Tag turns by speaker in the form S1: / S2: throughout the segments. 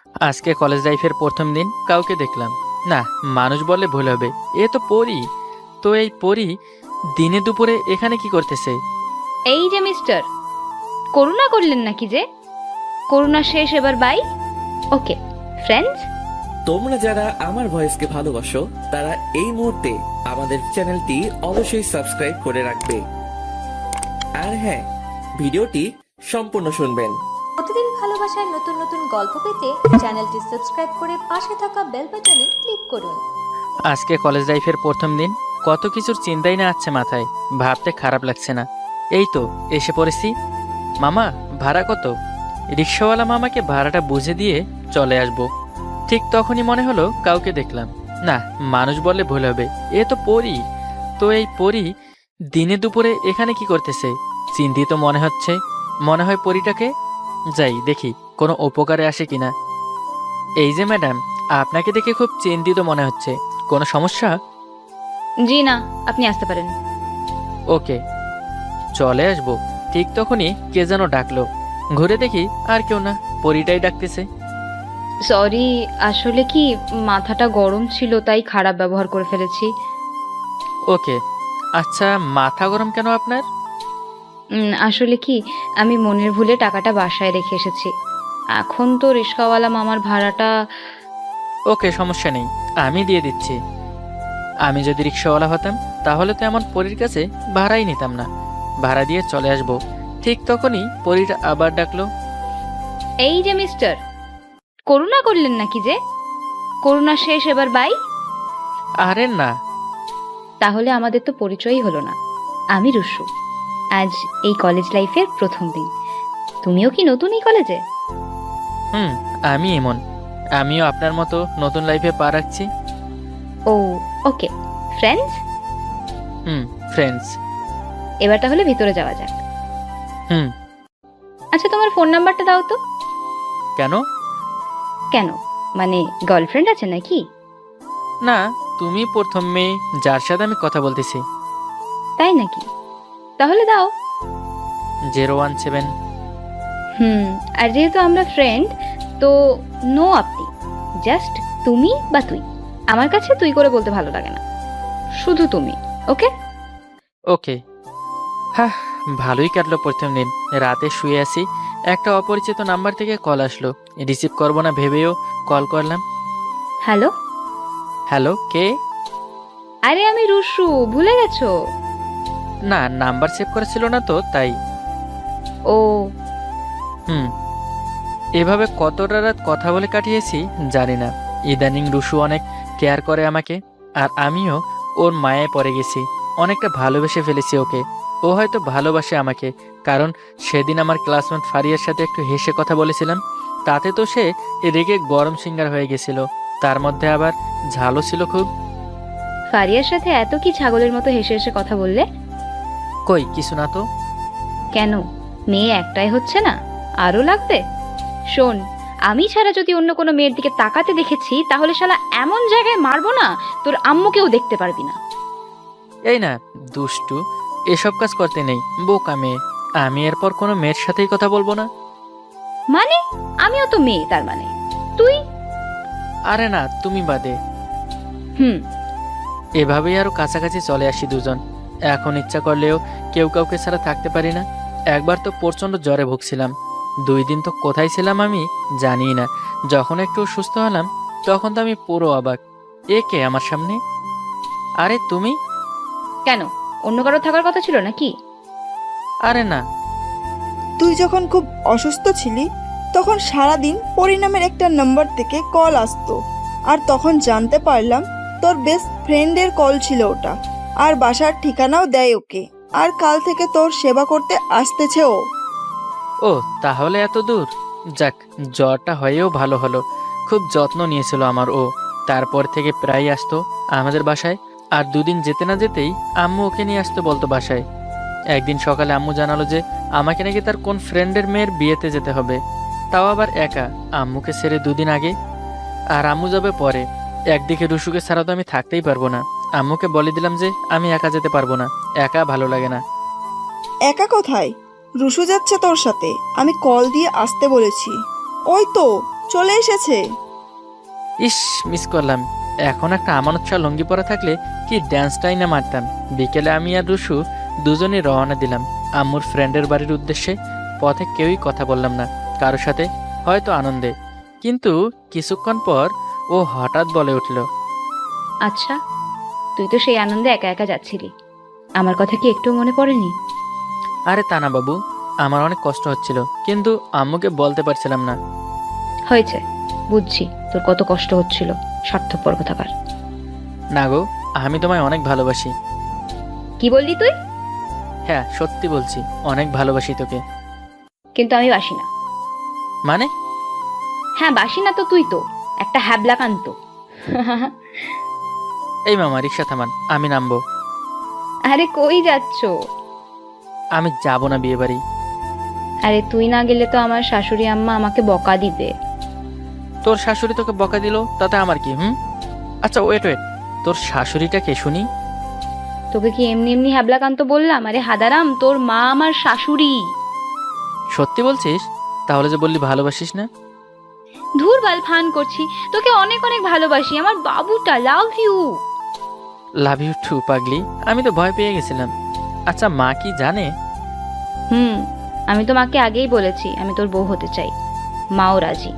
S1: আজকে কলেজ লাইফের প্রথম দিন কাউকে দেখলাম না। মানুষ বললে ভুল হবে, এ তো পরী। তো এই পরী দিনে দুপুরে এখানে কি করতেছে?
S2: এই যে মিস্টার, করুণা করলেন নাকি যে? করুণা শেষ, এবার বাই। Okay friends.
S3: তোমরা যারা আমার ভয়েসকে ভালোবাসো তারা এই মুহূর্তে আমাদের চ্যানেলটি অবশ্যই সাবস্ক্রাইব করে রাখবে। আর হ্যাঁ, ভিডিওটি সম্পূর্ণ শুনবেন।
S4: প্রতিদিন ভালোবাসার নতুন নতুন গল্প পেতে চ্যানেলটি সাবস্ক্রাইব করে পাশে থাকা বেল বাটনে ক্লিক করুন।
S1: আজকে কলেজ লাইফের প্রথম দিন, কত কিছুর চিন্তাই না আছে মাথায়, ভাবতে খারাপ লাগছে না। এই তো এসে পড়েছি। মামা, ভাড়া কত? রিক্সাওয়ালা মামাকে ভাড়াটা বুঝে দিয়ে চলে আসব। ঠিক তখনই মনে হলো কাউকে দেখলাম না। মানুষ বললে ভুল হবে, এ তো পরী। তো এই পরী দিনে দুপুরে এখানে কি করতেছে? চিন্তিত মনে হচ্ছে। মনে হয় পরীটাকে যাই দেখি, কোনো উপকারে আসে কিনা। এই যে ম্যাডাম, আপনাকে দেখে খুব চিন্তিত মনে হচ্ছে, কোনো সমস্যা?
S2: জি না, আপনি আসতে পারেন।
S1: ওকে, চলে আসবো। ঠিক তখনই কে যেন ডাকলো। ঘুরে দেখি আর কেউ না, পরীটাই ডাকতেছে।
S2: সরি, আসলে কি মাথাটা গরম ছিল তাই খারাপ ব্যবহার করে ফেলেছি।
S1: ওকে, আচ্ছা মাথা গরম কেন আপনার?
S2: আসলে কি, আমি মনের ভুলে টাকাটা বাসায় রেখে এসেছি। এখন তো রিক্সাওয়ালা মামার ভাড়াটা।
S1: ওকে, সমস্যা নেই, আমি দিয়ে দিচ্ছি। আমি যদি রিক্সাওয়ালা হতাম তাহলে তো এমন পরীর কাছে ভাড়াই নিতাম না, ভাড়া দিয়ে চলে আসবো। ঠিক তখনই পরীটা আবার ডাকলো।
S2: এই যে মিস্টার, করুণা করলেন নাকি যে? করুণা শেষ, এবার বাই।
S1: আরে না।
S2: তাহলে আমাদের তো পরিচয়ই হলো না। আমি রুশু। আজ এই কলেজ লাইফের প্রথম দিন। তুমিও কি নতুন এই কলেজে?
S1: হুম, আমি এমন। আমিও আপনার মতো নতুন লাইফে পা রাখছি।
S2: ও ওকে ফ্রেন্ডস।
S1: হুম, ফ্রেন্ডস।
S2: এবার তাহলে ভিতরে যাওয়া যাক।
S1: হুম।
S2: আচ্ছা, তোমার ফোন নাম্বারটা দাও তো।
S1: কেন?
S2: কেন মানে, গার্লফ্রেন্ড আছে নাকি?
S1: না, তুমি প্রথম মেয়ে যার সাথে আমি কথা বলতেছি।
S2: তাই নাকি? তাহলে দাও।
S1: 017।
S2: আর যেহেতু আমরা ফ্রেন্ড, তো নো আপনি, জাস্ট তুমি বা তুই। আমার কাছে তুই করে বলতে ভালো লাগে না, শুধু তুমি। ওকে।
S1: ওকে। হ্যাঁ, ভালোই কাটলো প্রথম দিন। রাতে শুয়ে আছি, একটা অপরিচিত নাম্বার থেকে কল আসলো। রিসিভ করবো না ভেবেও কল করলাম।
S2: হ্যালো।
S1: হ্যালো, কে?
S2: আরে আমি রুশু, ভুলে গেছো?
S1: না, নাম্বার সেভ করা ছিল না তো তাই।
S2: ও।
S1: হুম। এভাবে কতটা রাত কথা বলে কাটিয়েছি জানি না। ইদানিং রুশু অনেক কেয়ার করে আমাকে, আর আমিও ওর মায়ায় পড়ে গেছি। অনেকটা ভালোবেসে ফেলেছি ওকে। ও হয়তো ভালোবাসে আমাকে, কারণ সেদিন আমার ক্লাসমেট ফারিয়ার সাথে একটু হেসে কথা বলেছিলাম, তাতে তো সে রেগে গরম সিঙ্গার হয়ে গেছিল। তার মধ্যে আবার ঝালও ছিল খুব।
S2: ফারিয়ার সাথে এত কি ছাগলের মতো হেসে হেসে কথা বললে?
S1: কই কিছু না তো।
S2: কেন, মেয়ে একটাই হচ্ছে না, আরো লাগবে? শোন, আমি ছাড়া যদি অন্য কোনো মেয়ের দিকে তাকাতে দেখেছি তাহলে শালা এমন জায়গায় মারবো না, তোর আম্মুকেও দেখতে পারবি না।
S1: এই না, দুষ্টু, এসব কাজ করতে নেই, বোকা মেয়ে। আমি এরপর কোনো মেয়ের সাথেই কথা বলবো না।
S2: মানে, আমিও তো মেয়ে তার মানে? তুই।
S1: আরে না, তুমি বাদে।
S2: হুম।
S1: এভাবেই আরো কাছাকাছি চলে আসি দুজন। এখন ইচ্ছা করলেও কেউ কাউকে ছাড়া থাকতে পারি না। একবার তো প্রচণ্ড জ্বরে ভুগছিলাম, 2 দিন তো কোথায় ছিলাম আমি জানি না। যখন একটু সুস্থ হলাম তখন তো আমি পুরো অবাক। এ কে আমার সামনে? আরে তুমি?
S2: কেন, অন্য কারো থাকার কথা ছিল নাকি?
S1: আরে না।
S5: তুই যখন খুব অসুস্থ ছিলি তখন সারাদিন পরিণামের একটা নাম্বার থেকে কল আসতো, আর তখন জানতে পারলাম তোর বেস্ট ফ্রেন্ডের কল ছিল ওটা, আর বাসার ঠিকানাও দেয় ওকে, আর কাল থেকে তোর সেবা করতে আসতেছে ও।
S1: ও, তাহলে এত দূর। যাক, জ্বরটা হয়েও ভালো হলো। খুব যত্ন নিয়েছিল আমার ও। তারপর থেকে প্রায় আসতো আমাদের বাসায়। আর 2 দিন যেতে না যেতেই আম্মু ওকে নিয়ে আসতে বলতো বাসায়। একদিন সকালে আম্মু জানালো যে আমাকে নাকি তার কোন ফ্রেন্ডের মেয়ের বিয়েতে যেতে হবে, তাও আবার একা, আম্মুকে ছেড়ে 2 দিন আগে। আর আম্মু যাবে পরে। একদিকে রুশুকে ছাড়া তো আমি থাকতেই পারবো না। আম্মুকে বলে দিলাম যে আমি একা যেতে পারবো না, একা ভালো লাগে না।
S5: একা কোথায়, রুশু যাচ্ছে তোর সাথে, আমি কল দিয়ে আসতে বলেছি। ওই তো চলে এসেছে।
S1: ইস, মিস করলাম। এখন একটা আমানত শাহ লুঙ্গি পরা থাকলে কি ড্যান্সটাই না মারতাম। বিকেলে আমি আর রুশু দুজনেই রওনা দিলাম আম্মুর ফ্রেন্ডের বাড়ির উদ্দেশ্যে। পথে কেউই কথা বললাম না কারোর সাথে, হয়তো আনন্দে। কিন্তু কিছুক্ষণ পর ও হঠাৎ বলে উঠল,
S2: আচ্ছা, তুই তো সেই আনন্দে একা একা যাচ্ছিলি, আমার কথা কি একটু মনে পড়েনি?
S1: আরে তা না বাবু, আমার অনেক কষ্ট হচ্ছিল, কিন্তু আম্মুকে বলতে পারছিলাম না।
S2: হয়েছে, বুঝছি তোর কত কষ্ট হচ্ছিল, স্বার্থপর কথাকার।
S1: না গো, আমি তোমায় অনেক ভালোবাসি।
S2: কি বললি তুই?
S1: হ্যাঁ, সত্যি বলছি, অনেক ভালোবাসি তোকে।
S2: কিন্তু আমি বাসি না।
S1: মানে?
S2: হ্যাঁ, বাসি না তো তুই তো একটা হ্যাবলাকান্ত।
S1: এই মামা, রিক্সা থামান, আমি নামবো।
S2: আরে কই যাচ্ছ?
S1: আমি যাব না বিয়ে বাড়ি।
S2: আরে তুই না গেলে তো আমার শাশুড়ি আম্মা আমাকে বকা দিবে।
S1: তোর শাশুড়ি তোকে বকা দিল, তাতে আমার কি? আচ্ছা ওয়েট ওয়েট, তোর শাশুড়িটা কে শুনি?
S2: তোকে কি এমনি এমনি হ্যাবলাকান্ত বললাম? আরে হাদারাম, তোর মা আমার শাশুড়ি।
S1: সত্যি বলছিস? তাহলে যে বললি ভালোবাসিস না।
S2: ধুর বাল, ফান করছি। তোকে অনেক অনেক ভালোবাসি আমার বাবুটা, love you.
S1: Love you too পাগলি। আমি তো ভয় পেয়ে গেছিলাম। আচ্ছা, মা কি জানে?
S2: আমি তো মাকে আগেই বলেছি আমি তোর বউ হতে চাই, মাও রাজি।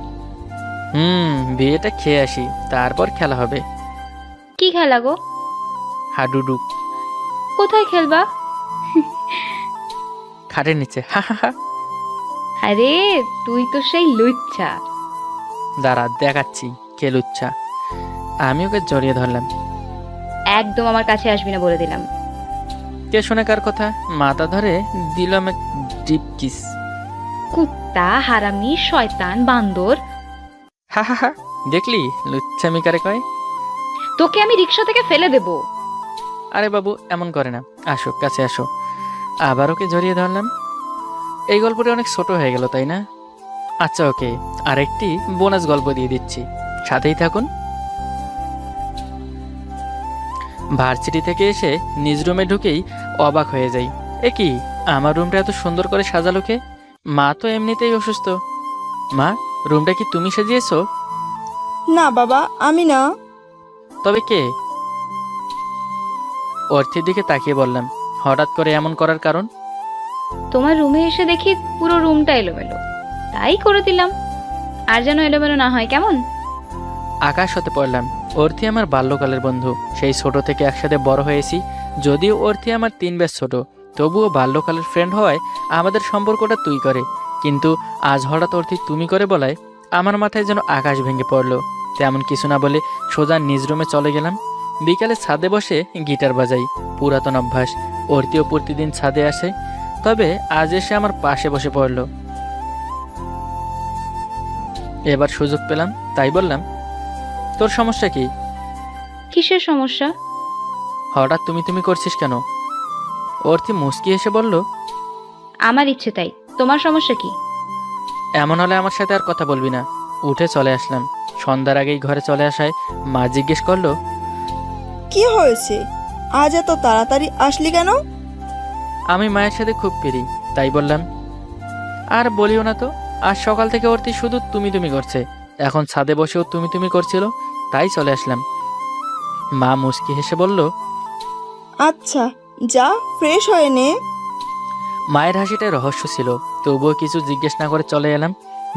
S1: বিয়েটা খেয়ে আসি, তারপর খেলা হবে।
S2: কি খেলা গো?
S1: হাডুডু।
S2: কোথায় খেলবা?
S1: খাটের নিচে, হা হা হা।
S2: আরে তুই তো সেই লুচ্চা।
S1: দাঁড়া, দেখাচ্ছি কে লুচ্ছা। আমি ওকে জড়িয়ে ধরলাম।
S2: একদম আমার কাছে আসবি না বলে দিলাম।
S1: কে শোনে কার কথা? মাথা ধরে দিলাম এক ডিপ কিস।
S2: কুত্তা, হারামি, শয়তান, বান্দর।
S1: হা হা হা, দেখলি লুচ্ছামি কারে কয়?
S2: তোকে আমি রিক্সা থেকে ফেলে দেব।
S1: আরে বাবু, এমন করে না, আসো কাছে আসো। আবার ওকে জড়িয়ে ধরলাম। এই গল্পটা অনেক ছোট হয়ে গেল, তাই না? আচ্ছা ওকে, আরেকটি বোনাস গল্প দিয়ে দিচ্ছি, সাথেই থাকুন। ভার্সিটি থেকে এসে নিজ রুমে ঢুকেই অবাক হয়ে যাই। এ কি, আমার রুমটা এত সুন্দর করে সাজালো কে? মা তো এমনিতেই অসুস্থ। মা, রুমটা কি তুমি সাজিয়েছো?
S5: না বাবা, আমি না।
S1: তবে কে? অর্থের দিকে তাকিয়ে বললাম। হঠাৎ করে এমন করার কারণ?
S2: তোমার রুমে এসে দেখি পুরো রুমটা এলোমেলো, তাই করে দিলাম। আর যেন এলোমেলো না হয়, কেমন?
S1: আকাশ হতে পড়লাম। অর্থি আমার বাল্যকালের বন্ধু, সেই ছোট থেকে একসাথে বড় হয়েছি। যদিও অর্থি আমার 3 ব্যাচ ছোট, তবুও বাল্যকালের ফ্রেন্ড হওয়ায় আমাদের সম্পর্কটা তুই করে। কিন্তু আজ হঠাৎ অর্থি তুমি করে বলায় আমার মাথায় যেন আকাশ ভেঙে পড়লো। তেমন কিছু না বলে সোজা নিজ রুমে চলে গেলাম। বিকালে ছাদে বসে গিটার বাজাই, পুরাতন অভ্যাস। অর্থিও প্রতিদিন ছাদে আসে, তবে আজ এসে আমার পাশে বসে পড়ল। এবার সুযোগ পেলাম, তাই বললাম, তোর সমস্যা কি?
S2: কিসের সমস্যা?
S1: হঠাৎ তুমি তুমি করছিস কেন? অর্থি মুচকি এসে বলল,
S2: আমার ইচ্ছে তাই, তোমার সমস্যা কি?
S1: এমন হলে আমার সাথে আর কথা বলবি না। উঠে চলে আসলাম। সন্ধ্যার আগেই ঘরে চলে আসায় মা জিজ্ঞেস করলো,
S5: কি হয়েছে, আজ এত তাড়াতাড়ি আসলি কেন?
S1: আমি মায়ের সাথে খুব ফিরি, তাই বললাম। আর বলিও না তো, আজ সকাল থেকে অর্থি শুধু তুমি তুমি করছে। এখন ছাদে বসেও তুমি তুমি করছিল, তাই চলে আসলাম। মা মুচকি হেসে বলল,
S5: আচ্ছা, যা ফ্রেশ হয়ে নে।
S1: মায়ের হাসিটায় রহস্য ছিল, তবুও কিছু জিজ্ঞেস না করে চলে এলাম।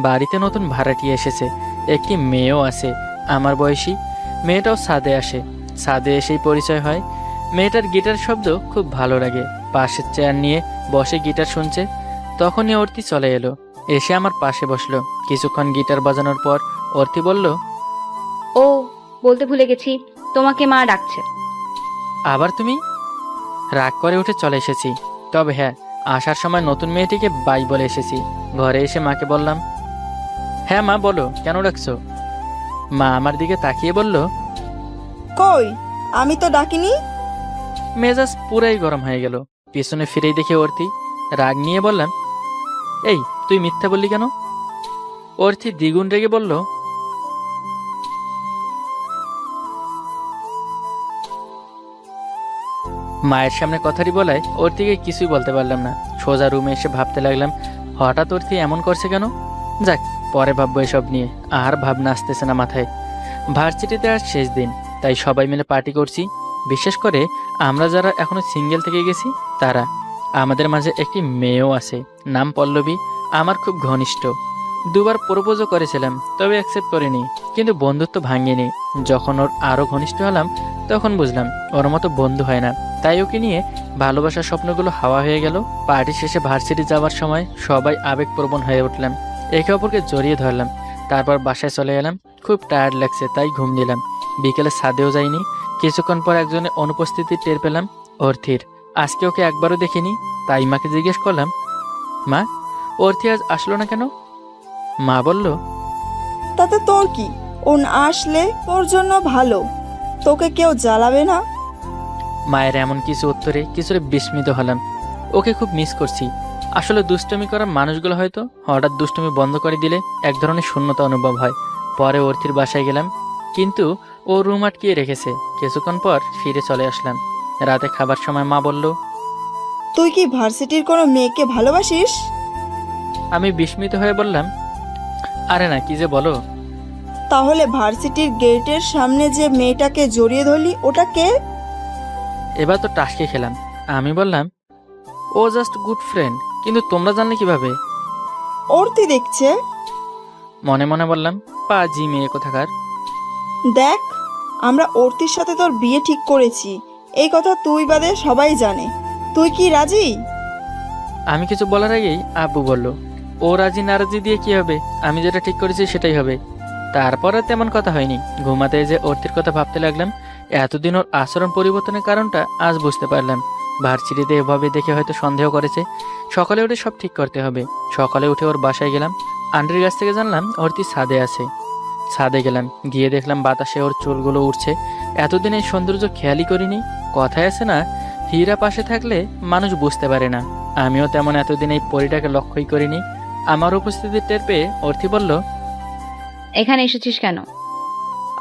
S1: বাড়িতে নতুন ভাড়াটিয়া এসেছে, একটি মেয়েও আছে আমার বয়সী। মেয়েটাও ছাদে আসে, ছাদে এসেই পরিচয় হয়। মেয়েটার গিটার শব্দ খুব ভালো লাগে। পাশের চেয়ার নিয়ে বসে গিটার শুনছে। তখনই অর্থি চলে এলো, এসে আমার পাশে বসলো। কিছুক্ষণ গিটার বাজানোর পর অর্থি বলল,
S2: ও, বলতে ভুলে গেছি, তোমাকে মা ডাকছে।
S1: আবার তুমি? রাগ করে উঠে চলে এসেছি। তবে হ্যাঁ, আসার সময় নতুন মেয়েটিকে বাই বলে এসেছি। ঘরে এসে মাকে বললাম, হ্যাঁ মা বলো, কেন ডাকছো? মা আমার দিকে তাকিয়ে বলল,
S5: কই, আমি তো ডাকিনি।
S1: মেজাজ পুরাই গরম হয়ে গেল। পিছনে ফিরেই দেখে অর্থি। রাগ নিয়ে বললাম, এই তুই মিথ্যা বললি কেন? অর্থি দ্বিগুণ রেগে বলল, মায়ের সামনে কথাটি বলায় অর্থিকে কিছুই বলতে পারলাম না। সোজা রুমে এসে ভাবতে লাগলাম, হঠাৎ অর্থি এমন করছে কেন? যাক, পরে ভাববো এসব নিয়ে। আর ভাবনা আসতেছে না মাথায়। ভার্সিটিতে আজ শেষ দিন, তাই সবাই মিলে পার্টি করছি। বিশেষ করে আমরা যারা এখনো সিঙ্গেল থেকে গেছি তারা। আমাদের মাঝে একটি মেয়েও আছে, নাম পল্লবী, আমার খুব ঘনিষ্ঠ। দুবার প্রপোজও করেছিলাম, তবে অ্যাকসেপ্ট করিনি, কিন্তু বন্ধুত্ব ভাঙিনি। যখন ওর আরও ঘনিষ্ঠ হলাম তখন বুঝলাম ওর মতো বন্ধু হয় না, তাই ওকে নিয়ে ভালোবাসার স্বপ্নগুলো হাওয়া হয়ে গেল। পার্টি শেষে ভার্সিটি যাওয়ার সময় সবাই আবেগপ্রবণ হয়ে উঠলাম, একে অপরকে জড়িয়ে ধরলাম। তারপর বাসায় চলে এলাম, খুব টায়ার্ড লাগছে তাই ঘুম দিলাম। বিকেলে ছাদেও যাইনি। কিছুক্ষণ পর একজনের অনুপস্থিতি টের পেলাম, অর্থির। আজকে ওকে একবারও দেখিনি, তাই মাকে জিজ্ঞেস করলাম, মা, অর্থি আজ আসলো না কেন? মা বলল,
S5: তাতে তোর কি? ও না আসলে তোর জন্য ভালো, তোকে কেউ জ্বালাবে না।
S1: মায়ের এমন কিছু উত্তরে কিছুটা বিস্মিত হলাম। ওকে খুব মিস করছি। আসলে দুষ্টুমি করা মানুষগুলো হয়তো হঠাৎ দুষ্টুমি বন্ধ করে দিলে এক ধরনের শূন্যতা অনুভব হয়। পরে অর্থির বাসায় গেলাম, কিন্তু ও রুম আটকিয়ে রেখেছে। কিছুক্ষণ পর ফিরে চলে আসলাম। রাতে খাবার সময় মা বলল,
S5: তুই কি ভার্সিটির কোনো মেয়েকে ভালোবাসিস?
S1: আমি বিস্মিত হয়ে বললাম, আরে না, কি যে বলো।
S5: তাহলে ভার্সিটির গেটের সামনে যে মেয়েটাকে জড়িয়ে ধরলি ওটা কে?
S1: এবার তো টাসকে খেলাম। আমি বললাম, ও জাস্ট গুড ফ্রেন্ড। কিন্তু তোমরা জানলে কিভাবে?
S5: অর্থি দেখছে।
S1: মনে মনে বললাম, পাজি মেয়ে কোথাকার।
S5: দেখ, আমরা অর্থির সাথে তোর বিয়ে ঠিক করেছি, এই কথা তুই বাদে সবাই জানে। তুই কি রাজি?
S1: আমি কিছু বলার আগেই আব্বু বলল, ও রাজি নারাজি দিয়ে কি হবে, আমি যেটা ঠিক করেছি সেটাই হবে। তারপর আর তেমন কথা হয়নি। ঘুমাতে যে অর্থের কথা ভাবতে লাগলাম। এতদিন ওর আচরণ পরিবর্তনের কারণটা আজ বুঝতে পারলাম। ভার্সিটিতে এভাবে দেখে হয়তো সন্দেহ করেছে। সকালে উঠে সব ঠিক করতে হবে। সকালে উঠে ওর বাসায় গেলাম। আন্টির কাছ থেকে জানলাম অর্থি ছাদে আছে। ছাদে গেলাম, গিয়ে দেখলাম বাতাসে ওর চুলগুলো উঠছে। এতদিন এই সৌন্দর্য খেয়ালই করিনি। কথায় আছে না, হীরা পাশে থাকলে মানুষ বুঝতে পারে না। আমিও তেমন এতদিন এই পরিটাকে লক্ষ্যই করিনি। আমার উপস্থিতি টের পেয়ে অর্থি বলল,
S2: এখানে এসেছিস কেন?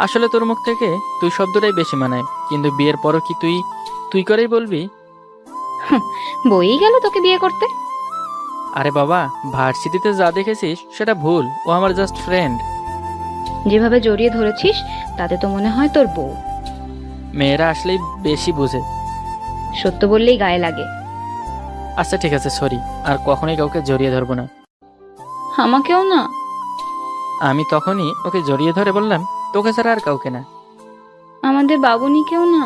S1: আসলে তোর মুখ থেকে তুই শব্দটাই বেশি মানায়, কিন্তু বিয়ের পরও কি তুই তুই করেই বলবি?
S2: বই গেল তোকে বিয়ে করতে।
S1: আরে বাবা, ভার্সিটিতে যা দেখেছিস সেটা ভুল। ও আমার জাস্ট ফ্রেন্ড।
S2: যেভাবে জড়িয়ে ধরেছিস তাতে তো মনে হয় তোর বউ।
S1: মেয়েরা আসলেই বেশি বুঝে।
S2: সত্য বললেই গায়ে লাগে।
S1: আচ্ছা ঠিক আছে, সরি। আর কখনোই কাউকে জড়িয়ে ধরবো না।
S2: আমাকেও না।
S1: আমি তখনই ওকে জড়িয়ে ধরে বললাম, তোকে ছাড়া আর কাউকে না।
S2: আমাদের বাবুনিকেও না।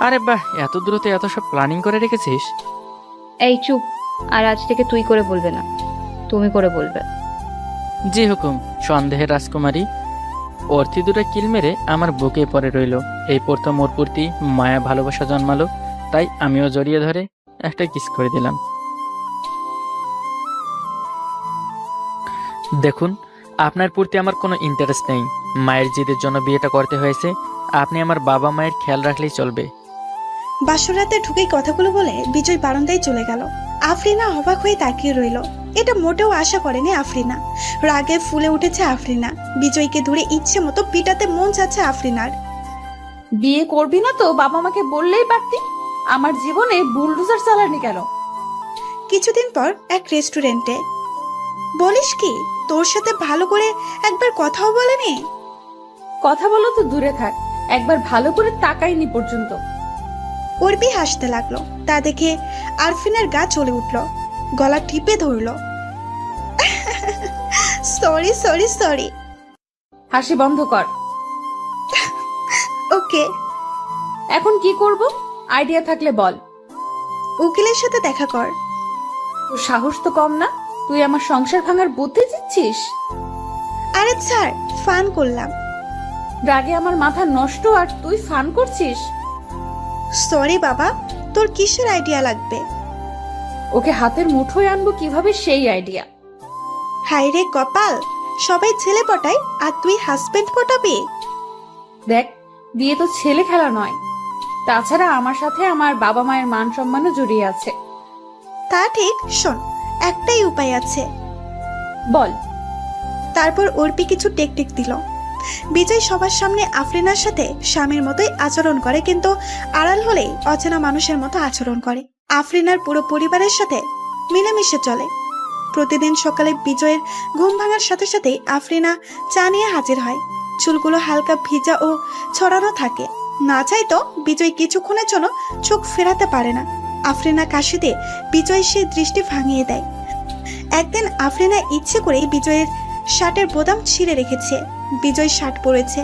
S1: আরে বাহ, এত দ্রুত এত সব প্ল্যানিং করে রেখেছিস।
S2: এই চুপ। আর আজ থেকে তুই করে বলবে না, তুমি করে বলবে।
S1: জি হুকুম। সন্দেহের রাজকুমারী। অর্থি দুটো কিল মেরে আমার বুকে পড়ে রইল। এই প্রথম ওর প্রতি মায়া ভালোবাসা জন্মালো, তাই আমিও জড়িয়ে ধরে একটা কিস করে দিলাম। দেখুন, আপনার প্রতি আমার কোনো ইন্টারেস্ট নেই। মায়ের জিদের জন্য বিয়েটা করতে হয়েছে। আপনি আমার বাবা মায়ের খেয়াল রাখলেই চলবে।
S6: বাসরাতে ঢুকেই কথাগুলো বলে বিজয় বারান্দায় চলে গেল। আফরিনা অবাক হয়ে তাকিয়ে রইল। এটা মোটেও আশা করেনি আফরিনা। রাগে ফুলে উঠেছে আফরিনা। বিজয়কে ধরে ইচ্ছে মতো পিটাতে মন চাচ্ছে আফরিনার।
S7: বিয়ে করবি না তো বাবা মাকে বললেই পারতি। আমার জীবনে বুলডোজার চালানি কেন?
S6: কিছুদিন পর এক রেস্টুরেন্টে। বলিস কি, তোর সাথে ভালো করে একবার কথাও বলেনি?
S7: কথা বলো তো দূরে থাক, একবার ভালো করে তাকাইনি পর্যন্ত।
S6: অর্পি হাসতে লাগলো। তা দেখে আরফিনের গা চলে উঠল, গলা টিপে ধরলো। Sorry sorry sorry.
S7: হাসি বন্ধ কর।
S6: ওকে।
S7: এখন কি করব? আইডিয়া থাকলে বল।
S6: উকিলের সাথে দেখা কর।
S7: তোর সাহস তো কম না, তুই আমার সংসার ভাঙার বুদ্ধি দিচ্ছিস?
S6: আরে স্যার, ফান করলাম।
S7: রাগে আমার মাথা নষ্ট আর তুই ফান করছিস?
S6: সরি বাবা, তোর কিসের আইডিয়া লাগবে?
S7: ওকে হাতের মুঠোয় আনবো কিভাবে সেই আইডিয়া।
S6: হায় রে কপাল, সবাই ছেলে পটায় আর তুই হাজবেন্ড পটাবি?
S7: দেখ, বিয়ে তো ছেলে খেলা নয়। তাছাড়া আমার সাথে আমার বাবা মায়ের মান সম্মানও জড়িয়ে আছে।
S6: তা ঠিক। শোন, একটাই উপায় আছে।
S7: বল।
S6: তারপর অর্পি কিছু টেকটিক দিল। বিজয় সবার সামনে আফরিনার সাথে স্বামীর মতোই আচরণ করে, কিন্তু আড়াল হলেই অচেনা মানুষের মতো আচরণ করে। আফরিনার পুরো পরিবারের সাথে মিলেমিশে চলে। প্রতিদিন সকালে বিজয়ের ঘুম ভাঙার সাথে সাথেই আফরিনা চা নিয়ে হাজির হয়। চুলগুলো হালকা ভিজা ও ছড়ানো থাকে। না চাইতো বিজয় কিছুক্ষণের জন্য চোখ ফেরাতে পারে না। আফরিনা কাশি দিয়ে বিজয় সেই দৃষ্টি ভাঙিয়ে দেয়। একদিন আফরিনা ইচ্ছে করেই বিজয়ের শার্টের বোতাম ছিঁড়ে রেখেছে। বিজয় শার্ট পরেছে।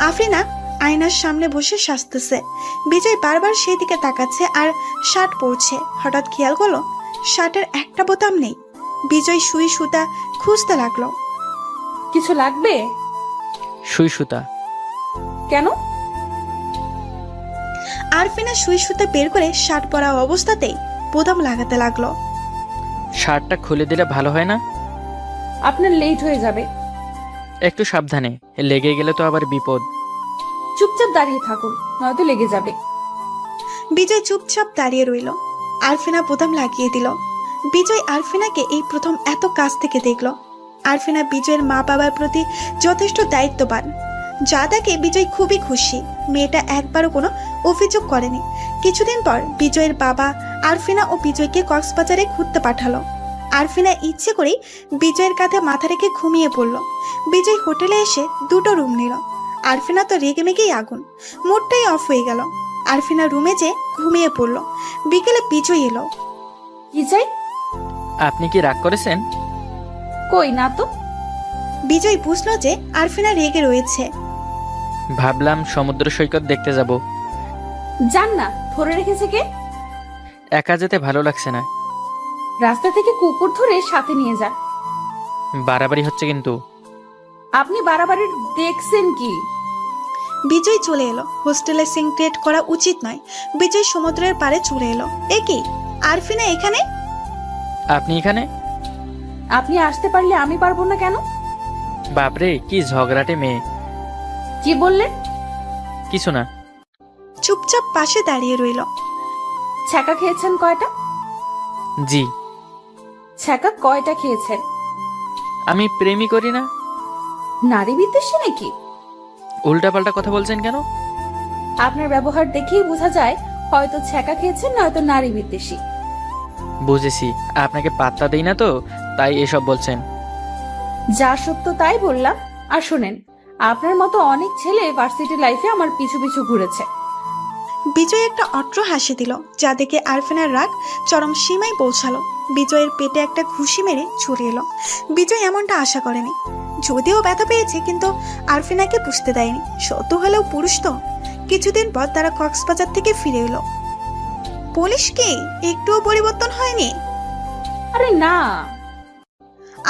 S6: আফরিনা আয়নার সামনে বসে সাজতেছে। বিজয় বারবার সেই দিকে তাকাচ্ছে আর শার্ট পরছে। হঠাৎ খেয়াল করলো শার্টের একটা বোতাম নেই। বিজয় সুই সুতা খুঁজতে লাগলো।
S7: কিছু লাগবে?
S1: সুই সুতা।
S7: কেন?
S6: আরফিনা সুই সুতা বের করে শার্ট পরা অবস্থাতেই বোতাম লাগাতে লাগলো।
S1: শার্টটা খুলে দিলে ভালো হয় না?
S7: আপনার লেট হয়ে যাবে।
S1: একটু সাবধানে, লেগে গেলে তো আবার বিপদ।
S7: চুপচাপ দাঁড়িয়ে থাকুন, নয়তো লেগে যাবে।
S6: বিজয় চুপচাপ দাঁড়িয়ে রইল। আরফিনা বোতাম লাগিয়ে দিল। বিজয় আরফিনাকে এই প্রথম এত কাছ থেকে দেখল। আরফিনা বিজয়ের মা বাবার প্রতি যথেষ্ট দায়িত্ববান। যা দেখে বিজয় খুবই খুশি। মেয়েটা একবারও কোনো অভিযোগ করেনি। কিছুদিন পর বিজয়ের বাবা আরফিনা ও বিজয়কে কক্সবাজারে ঘুরতে পাঠালো। আরফিনা ইচ্ছে করেই বিজয়ের কাঁধে মাথা রেখে ঘুমিয়ে পড়ল। বিজয় হোটেলে এসে 2টো রুম নিল। আরফিনা তো রেগে মেগেই আগুন, মুডটাই অফ হয়ে গেল। আরফিনা রুমে যে ঘুমিয়ে পড়ল। বিকেলে বিজয় এলো।
S7: কি চাই?
S1: আপনি কি রাগ করেছেন?
S7: কই না তো।
S6: বিজয় বুঝলো যে আরফিনা রেগে রয়েছে।
S1: ভাবলাম সমুদ্র সৈকত দেখতে যাব।
S7: যান না, ধরে রেখেছে কে?
S1: একা যেতে ভালো লাগছে না।
S7: রাস্তা থেকে কুকুর ধরে সাথে নিয়ে যান।
S1: বাড়াবাড়ি হচ্ছে কিন্তু।
S7: আপনি বাড়াবাড়ি দেখছেন কি?
S6: বিজয় চলে এলো। হোস্টেলে সিনক্রেট করা উচিত নয়। বিজয় সমুদ্রের পাড়ে চলে এলো। এ কি, আরফিনা এখানে?
S1: আপনি এখানে?
S7: আপনি আসতে পারলে আমি পারবো না কেন?
S1: বাপরে, কি ঝগড়াটে মেয়ে।
S7: কি বললেন?
S1: কিছু না।
S6: চুপচাপ পাশে দাঁড়িয়ে রইল।
S7: ছ্যাঁকা খেয়েছেন কয়টা?
S1: জি।
S7: ছ্যাঁকা কয়টা খেয়েছেন?
S1: আমি প্রেমই করি না।
S7: নারী বিদ্বেষী নাকি?
S1: উল্টাপাল্টা কথা বলছেন কেন?
S7: আপনার ব্যবহার দেখেই বোঝা যায় হয়তো ছ্যাঁকা খেয়েছেন, নয়তো নারী বিদ্বেষী।
S1: বুঝেছি, আপনাকে পাত্তা দেই না তো, তাই এসব বলছেন।
S7: যা সত্য তাই বললাম। আর শোনেন, আপনার মতো অনেক ছেলে ভার্সিটি লাইফে আমার পিছু পিছু ঘুরেছে।
S6: বিজয় একটা অট্র হাসি দিল, যা দেখে আরফিনার রাগ চরম সীমায় পৌঁছালো। বিজয়ের পেটে একটা ঘুষি মেরে ছুড়ে এলো। বিজয় এমনটা আশা করেনি। যদিও ব্যথা পেয়েছে, কিন্তু আরফিনাকে বুঝতে দেয়নি। সত্য হলেও পুরুষ তো। কিছুদিন পর তারা কক্সবাজার থেকে ফিরে এলো। পুলিশ কি একটুও পরিবর্তন হয়নি?
S7: আরে না,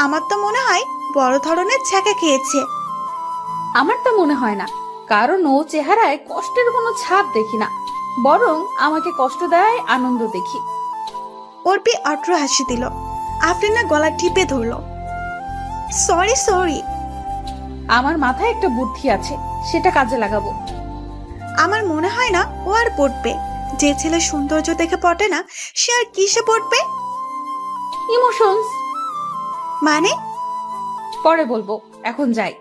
S6: আমার তো মনে হয় বড় ধরনের ছ্যাঁকা খেয়েছে।
S7: আমার তা মনে হয় না, কারণ ও চেহারায় কষ্টের কোনো ছাপ দেখি না, বরং আমাকে কষ্ট দেয় আনন্দ দেখি।
S6: অর্পি অট্র হাসি দিল। আফরিনা গলা টিপে ধরল। Sorry sorry.
S7: আমার মাথায় একটা বুদ্ধি আছে, সেটা কাজে লাগাবো।
S6: আমার মনে হয় না ও আর পড়বে। যে ছেলে সৌন্দর্য দেখে পটে না, সে আর কিসে পড়বে?
S7: ইমোশনস।
S6: মানে?
S7: পরে বলবো, এখন যাই।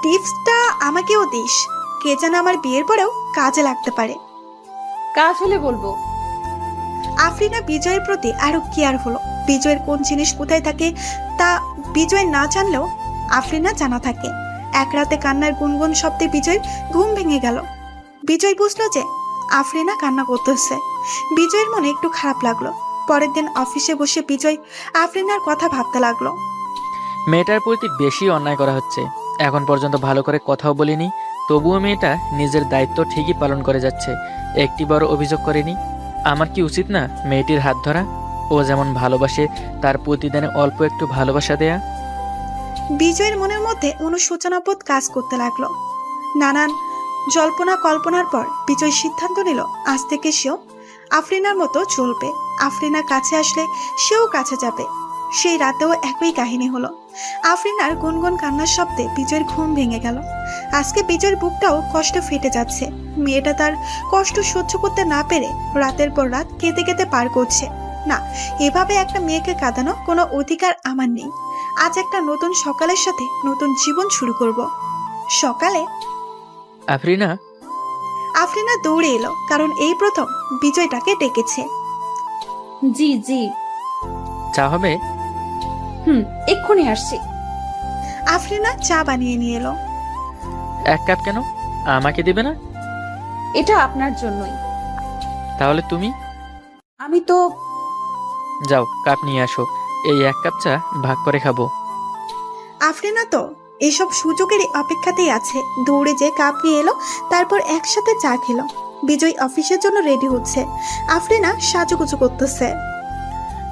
S6: টিপসটা আমাকেও দিস। কে জানে আমার বিয়ের পরেও কাজে লাগতে পারে।
S7: কাজ হলে বলবো।
S6: আফরিনা বিজয়ের প্রতি আরো কেয়ার হলো। বিজয়ের কোন জিনিস কোথায় থাকে তা বিজয় না জানলেও আফরিনা জানা থাকে। এক রাতে কান্নার গুনগুন শব্দে বিজয়ের ঘুম ভেঙে গেল। বিজয় বুঝলো যে আফরিনা কান্না করতেছে। বিজয়ের মনে একটু খারাপ লাগলো। পরের দিন অফিসে বসে বিজয় আফরিনার কথা ভাবতে লাগলো।
S1: মেয়েটার প্রতি বেশি অন্যায় করা হচ্ছে। এখন পর্যন্ত ভালো করে কথাও বলিনি, তবুও মেয়েটা নিজের দায়িত্ব ঠিকই পালন করে যাচ্ছে। একটিবারও অভিযোগ করেনি। আমার কি উচিত না মেয়েটির হাত ধরা? ও যেমন ভালোবাসে, তার প্রতিদিনে অল্প একটু ভালোবাসা দেয়া।
S6: বিজয়ের মনের মধ্যে অনুশোচনাবোধ কাজ করতে লাগলো। নানান জল্পনা কল্পনার পর বিজয় সিদ্ধান্ত নিল আজ থেকে সেও আফরিনার মতো চলবে। আফরিনা কাছে আসলে সেও কাছে যাবে। সেই রাতেও একই কাহিনী হলো। আফরিনার গুনগুন কান্নার শব্দে বিজয়ের ঘুম ভেঙে গেল। আজকে বিজয়ের বুকটাও কষ্ট ফেটে যাচ্ছে। মেয়েটা তার কষ্ট সহ্য করতে না পেরে রাতের পর রাত কেঁদে কেঁদে পার করছে। না, এভাবে একটা মেয়েকে কাঁদানো কোনো অধিকার আমার নেই। আজ একটা নতুন সকালের সাথে নতুন জীবন শুরু করব। সকালে
S1: আফরিনা।
S6: আফরিনা দৌড়ে এলো, কারণ এই প্রথম বিজয়টাকে ডেকেছে।
S7: জি জি।
S1: চা হবে?
S7: এক্ষুনি আসছি।
S6: আফরিনা চা বানিয়ে নিয়ে এলো।
S1: 1 কাপ কেন? আমাকে দিবে না?
S7: এটা আপনার জন্যই।
S1: তাহলে তুমি
S7: আমি তো
S1: যাও কাপ নিয়ে আসো, এই 1 কাপ চা ভাগ করে খাবো।
S6: আফরিনা তো এসব সুযোগেরই অপেক্ষাতেই আছে। দৌড়ে যে কাপ নিয়ে এলো, তারপর একসাথে চা খেলো। বিজয় অফিসের জন্য রেডি হচ্ছে, আফরিনা সাজুগুজু করতেছে।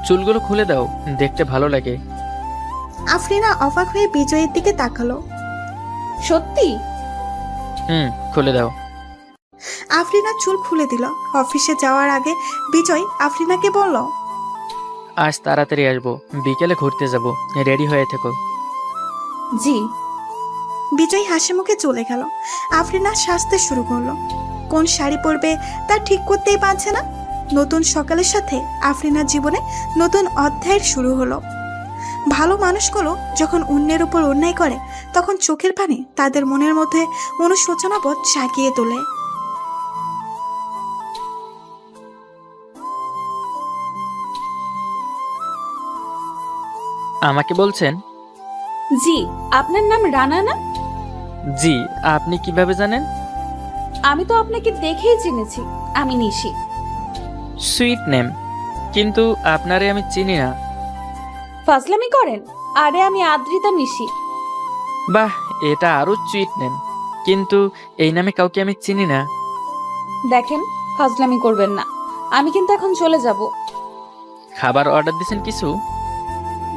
S1: চুলগুলো খুলে দাও, দেখতে ভালো লাগে।
S6: আফরিনা অবাক হয়ে বিজয়ের দিকে তাকালো।
S7: সত্যি?
S1: খুলে দাও।
S6: আফরিনা চুল খুলে দিল। অফিসে যাওয়ার আগে বিজয় আফরিনাকে বলল,
S1: আজ তাড়াতাড়ি আসবো, বিকেলে ঘুরতে যাব, রেডি হয়ে থেকো।
S7: জি।
S6: বিজয় হাসি মুখে চলে গেল। আফরিনা সাজতে শুরু করলো। কোন শাড়ি পরবে তা ঠিক করতেই পারছে না। নতুন সকালের সাথে আফরিনার জীবনে নতুন অধ্যায়ের শুরু হলো। ভালো মানুষগুলো যখন অন্যের উপর অন্যায় করে, তখন চোখের পানি তাদের মনের মধ্যে অনুশোচনাবোধ জাগিয়ে তোলে।
S1: আমাকে বলছেন?
S7: জি। আপনার নাম রানা না?
S1: জি। আপনি কিভাবে জানেন?
S7: আমি তো আপনাকে দেখেই চিনেছি। আমি নিশি।
S1: সুইট নেম, কিন্তু আপনারে আমি চিনি না।
S7: ফাজলামি করেন? আরে আমি আদ্রিতা নিশি।
S1: বাহ, এটা আরো সুইট নেম, কিন্তু এই নামে কাউকে আমি চিনি না।
S7: দেখেন, ফাজলামি করবেন না। আমি কিন্তু এখন চলে যাব।
S1: খাবার অর্ডার দিয়েছেন কিছু?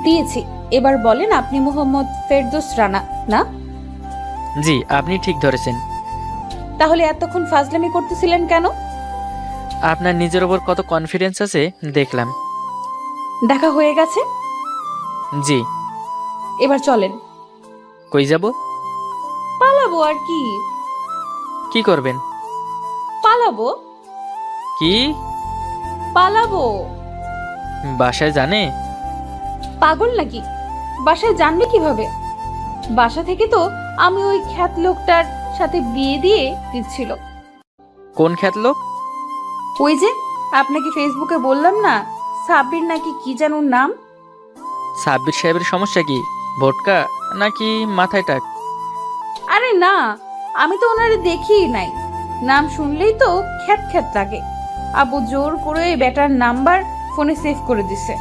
S7: দিয়েছি। এবার বলেন, আপনি মোহাম্মদ ফেরদৌস রানা না?
S1: জি, আপনি ঠিক ধরেছেন।
S7: তাহলে এতক্ষণ ফাজলামি করতেছিলেন কেন?
S1: আপনার নিজের ওপর কত কনফিডেন্স আছে দেখলাম।
S7: দেখা হয়ে গেছে।
S1: জি।
S7: এবার চলেন।
S1: কই যাব?
S7: পালাবো আর কি।
S1: কি করবেন?
S7: পালাবো।
S1: কি?
S7: পালাবো।
S1: বাসায় জানে?
S7: পাগল নাকি? বাসায় জানবে কিভাবে? বাসা থেকে তো আমি ওই খ্যাত লোকটার সাথে বিয়ে দিয়ে দিচ্ছিল।
S1: কোন খ্যাত লোক?
S7: ওই যে আপনাকে ফেসবুকে বললাম না, সাব্বির নাকি কি যেন ওর নাম।
S1: সাব্বির সাহেবের সমস্যা কি? ভোটকা নাকি মাথায় টাক?
S7: আরে না, আমি তো ওনারে দেখিই নাই। নাম শুনলেই তো খ্যাত খ্যাত লাগে। আবু জোর করে ওই বেটার নাম্বার ফোনে সেভ করে দিছে।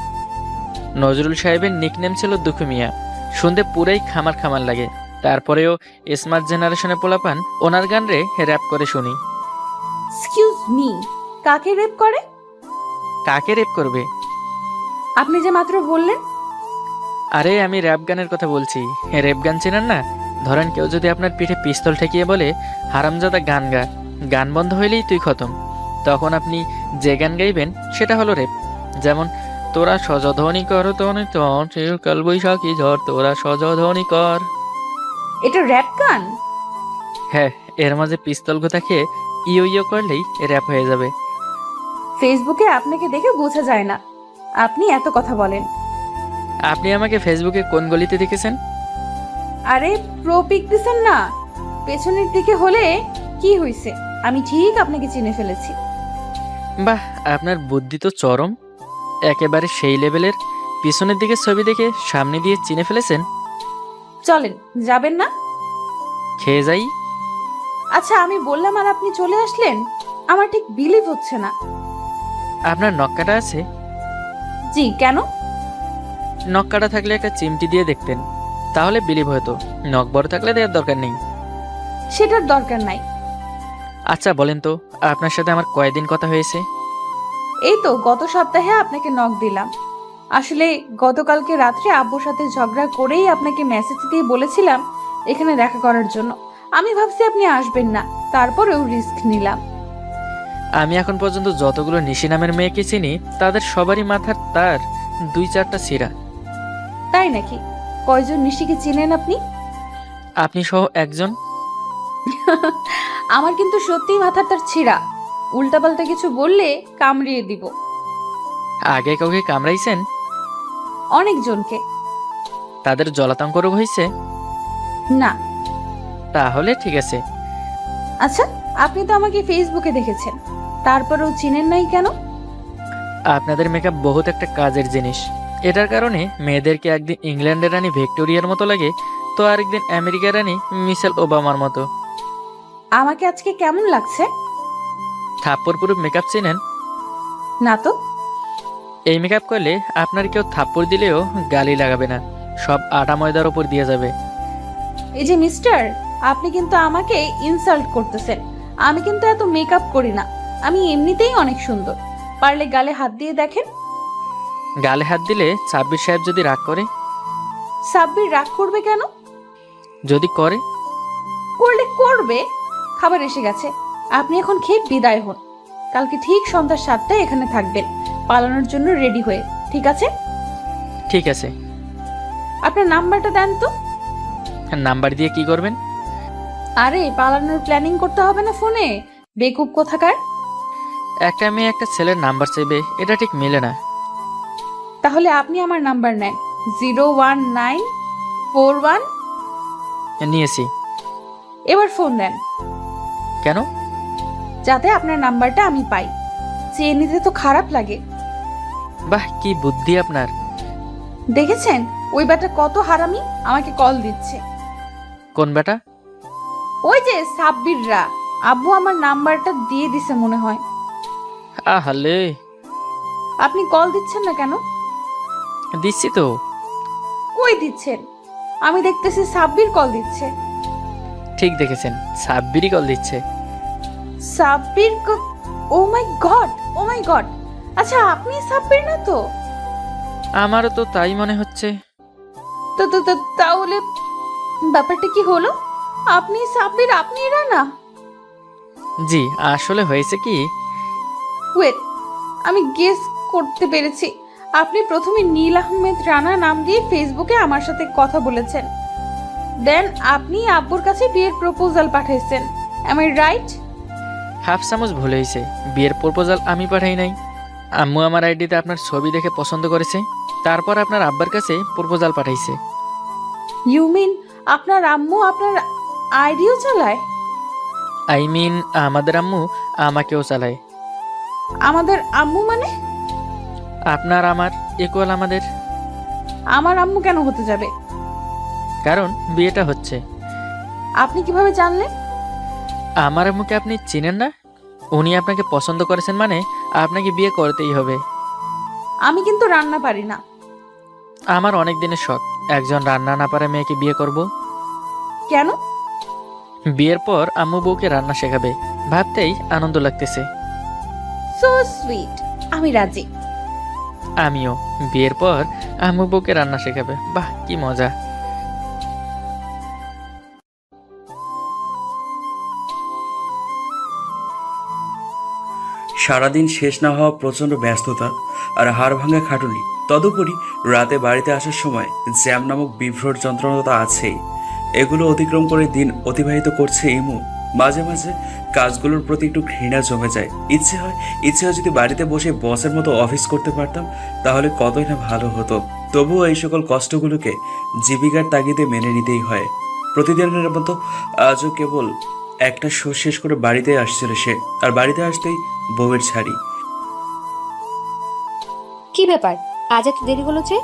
S1: নজরুল সাহেবের নিকনেম ছিল দুঃখু মিয়া, শুনতে পুরাই খামার খামার লাগে। তারপরেও স্মার্ট জেনারেশনে পোলাপান ওনার গান রে র্যাপ করে শুনি।
S7: এক্সকিউজ মি, কাকে রেপ করে?
S1: কাকে রেপ করবে?
S7: আপনি যে মাত্র বললেন।
S1: আরে আমি র্যাপ গানের কথা বলছি। র্যাপ গান চেনেন না? ধরেন কেউ যদি আপনার পিঠে পিস্তল ঠেকিয়ে বলে, হারামজাদা গান গা, গান বন্ধ হইলেই তুই খতম, তখন আপনি যে গান গাইবেন সেটা হলো রেপ। যেমন, তোরা সযধ্বনি কর তনি কাল বৈশাখী ঝড়, তোরা সযধ্বনি কর।
S7: এটা র্যাপ গান?
S1: হ্যাঁ, এর মাঝে পিস্তল গোতা খেয়ে ইয়ো ইয়ো করলেই র্যাপ হয়ে যাবে।
S7: ফেসবুকে আপনাকে দেখে বোঝা যায় না আপনি এত কথা বলেন।
S1: আপনি আমাকে ফেসবুকে কোন গলিতে দেখেছেন?
S7: আরে প্রো পিক দিছেন না, পেছনের দিকে হলে কি হইছে? আমি ঠিক আপনাকে চিনে ফেলেছি।
S1: বাহ, আপনার বুদ্ধি তো চরম। একেবারে সেই লেভেলের। পিছনের দিকে ছবি দেখে সামনে দিয়ে চিনে ফেলেছেন।
S7: চলেন, যাবেন না?
S1: খেয়ে যাই।
S7: আচ্ছা, আমি বললাম আর আপনি চলে আসলেন। আমার ঠিক বিলিভ হচ্ছে না।
S1: আপনার নক্কাটা আছে?
S7: জি, কেন?
S1: নক্কাটা থাকলে একটা চিমটি দিয়ে দেখতেন, তাহলে বিলিভ হতো। নখ বড় থাকলে দেওয়ার দরকার নেই।
S7: সেটার দরকার নাই।
S1: আচ্ছা বলেন তো, আপনার সাথে আমার কয়দিন কথা হয়েছে?
S7: এই তো গত সপ্তাহে আপনাকে নক দিলাম। আসলে গতকালকে রাত্রে আব্বুর সাথে ঝগড়া করেই আপনাকে মেসেজ দিয়ে বলেছিলাম এখানে দেখা করার জন্য। আমি ভাবছি আপনি আসবেন না, তারপরেও রিস্ক নিলাম।
S1: আমি এখন পর্যন্ত যতগুলো নিশি নামের মেয়েকে চিনি, তাদের সবারই মাথার তার 2-4টা ছিঁড়া।
S7: তাই নাকি? কয়জন নিশিকে চিনেন আপনি?
S1: আপনি সহ একজন।
S7: আমার কিন্তু সত্যিই মাথার তার ছিঁড়া। উল্টাপাল্টা কিছু বললে কামড়িয়ে দিব।
S1: আগে কাউকে কামড়াইছেন?
S7: অনেকজনকে।
S1: তাদের জলাতঙ্ক রোগ হয়েছে?
S7: না।
S1: তাহলে ঠিক আছে।
S7: আচ্ছা, আপনি তো আমাকে ফেসবুকে দেখেছেন, তারপরেও চিনেন নাই কেন?
S1: আপনাদের মেকআপ বহুত একটা কাজের জিনিস। এটার কারণে মেয়েদেরকে একদিন ইংল্যান্ডের রানী ভিক্টোরিয়ার মতো লাগে, তো আরেকদিন আমেরিকার রানী মিশেল ওবামার মতো।
S7: আমাকে আজকে কেমন লাগছে?
S1: থাপ্পড় প্রুফ মেকআপ চেনেন?
S7: না তো।
S1: এই মেকআপ করলে আপনার কেউ থাপ্পড় দিলেও গালি লাগাবে না, সব আটা ময়দার ওপর দিয়ে যাবে।
S7: এই যে মিস্টার, আপনি কিন্তু আমাকে ইনসাল্ট করতেছেন। আমি কিন্তু এত মেকআপ করি না, আমি এমনিতেই অনেক সুন্দর। পারলে গালে হাত দিয়ে দেখেন।
S1: গালে হাত দিলে সাব্বির সাহেব যদি রাগ করে?
S7: সাব্বির রাগ করবে কেন?
S1: যদি করে?
S7: করলে করবে। খাবার এসে গেছে, আপনি এখন খেয়ে বিদায় হন। কালকে ঠিক সন্ধ্যা 7টায় এখানে থাকবেন, পালানোর জন্য রেডি হয়ে। ঠিক আছে?
S1: ঠিক আছে।
S7: আপনার নাম্বারটা দেন তো।
S1: নাম্বার দিয়ে কি করবেন?
S7: আরে পালানোর প্ল্যানিং করতে হবে না ফোনে, বেকুব কোথাকার।
S1: একটা মেয়ে একটা ছেলের নাম্বার চাইবে, এটা ঠিক মেলে না।
S7: তাহলে আপনি আমার নাম্বার নেন, 01941।
S1: নিয়েছি।
S7: এবার ফোন দেন।
S1: কেন?
S7: যাতে আপনার নাম্বারটা আমি পাই। চেয়ে নিতে তো খারাপ লাগে।
S1: বাহ, কি বুদ্ধি আপনার।
S7: দেখেছেন ওই ব্যাটা কত হারামি, আমাকে কল দিচ্ছে।
S1: কোন বেটা?
S7: ওই যে সাব্বিররা। আব্বু আমার নাম্বারটা দিয়ে দিছে মনে হয়।
S1: আহালে,
S7: আপনি কল দিচ্ছেন না কেন?
S1: দিচ্ছি তো।
S7: কই দিচ্ছেন? আমি দেখতেছি সাব্বির কল দিচ্ছে।
S1: ঠিক দেখেছেন, সাব্বিরই কল দিচ্ছে।
S7: সাব্বির? ও my god, O my god. আচ্ছা আপনি সাব্বির না তো?
S1: আমারও তো তাই মনে হচ্ছে।
S7: তাহলে ব্যাপারটা কি হলো? আপনি সাব্বির, আপনি রানা?
S1: জি, আসলে হয়েছে কি,
S7: ওয়েট, আমি গেস করতে পেরেছি। আপনি প্রথমে নীল আহমেদ রানা নাম দিয়ে ফেসবুকে আমার সাথে কথা বলেছেন, দেন আপনি আব্বুর কাছে বিয়ের প্রপোজাল পাঠাইছেন। M I right?
S1: হাফ চামচ ভুল হয়েছে। বিয়ের প্রপোজাল আমি পাঠাই নাই। আম্মু আমার আইডিতে আপনার ছবি দেখে পছন্দ করেছে, তারপর আপনার আব্বার কাছে প্রপোজাল পাঠাইছে।
S7: ইউ মিন আপনার আম্মু আপনার আইডিও চালায়?
S1: আই মিন আমাদের আম্মু আমাকেও চালায়।
S7: আমাদের আম্মু মানে?
S1: আপনার আমার ইকুয়াল আমাদের।
S7: আমার আম্মু কেন হতে যাবে?
S1: কারণ বিয়েটা হচ্ছে।
S7: আপনি কিভাবে জানলেন?
S1: আমার আম্মুকে আপনি চিনেন না? উনি আপনাকে পছন্দ করেছেন মানে আপনাকে বিয়ে করতেই হবে।
S7: আমি কিন্তু রান্না পারি না।
S1: আমার অনেক দিনের শখ, একজন রান্না না পারা মেয়েকে বিয়ে করব।
S7: কেন?
S1: বিয়ের পর আম্মু বউকে রান্না শেখাবে, ভাবতেই আনন্দ লাগতেছে।
S7: সো সুইট, আমি রাজি।
S1: আমিও। বিয়ের পর আম্মু বউকে রান্না শেখাবে, বাহ কি মজা।
S8: সারাদিন শেষ না হওয়া প্রচণ্ড ব্যস্ততা আর হাড় ভাঙা খাটুনি, তদুপরি রাতে বাড়িতে আসার সময় জ্যাম নামক বিভ্রট যন্ত্রণা তো আছেই। এগুলো অতিক্রম করে দিন অতিবাহিত করছে ইমু। মাঝে মাঝে কাজগুলোর প্রতি একটু ঘৃণা জমে যায়। ইচ্ছে হয় যদি বাড়িতে বসে বসের মতো অফিস করতে পারতাম, তাহলে কতই না ভালো হতো। তবুও এই সকল কষ্টগুলোকে জীবিকার তাগিদে মেনে নিতেই হয়। প্রতিদিনের মতো আজও কেবল একটা শো শেষ করে বাড়িতে আসছিল সে, আর বাড়িতে আসতেই বউয়ের ছাড়ি।
S9: কি ব্যাপার, আজ এত দেরি হলো যে?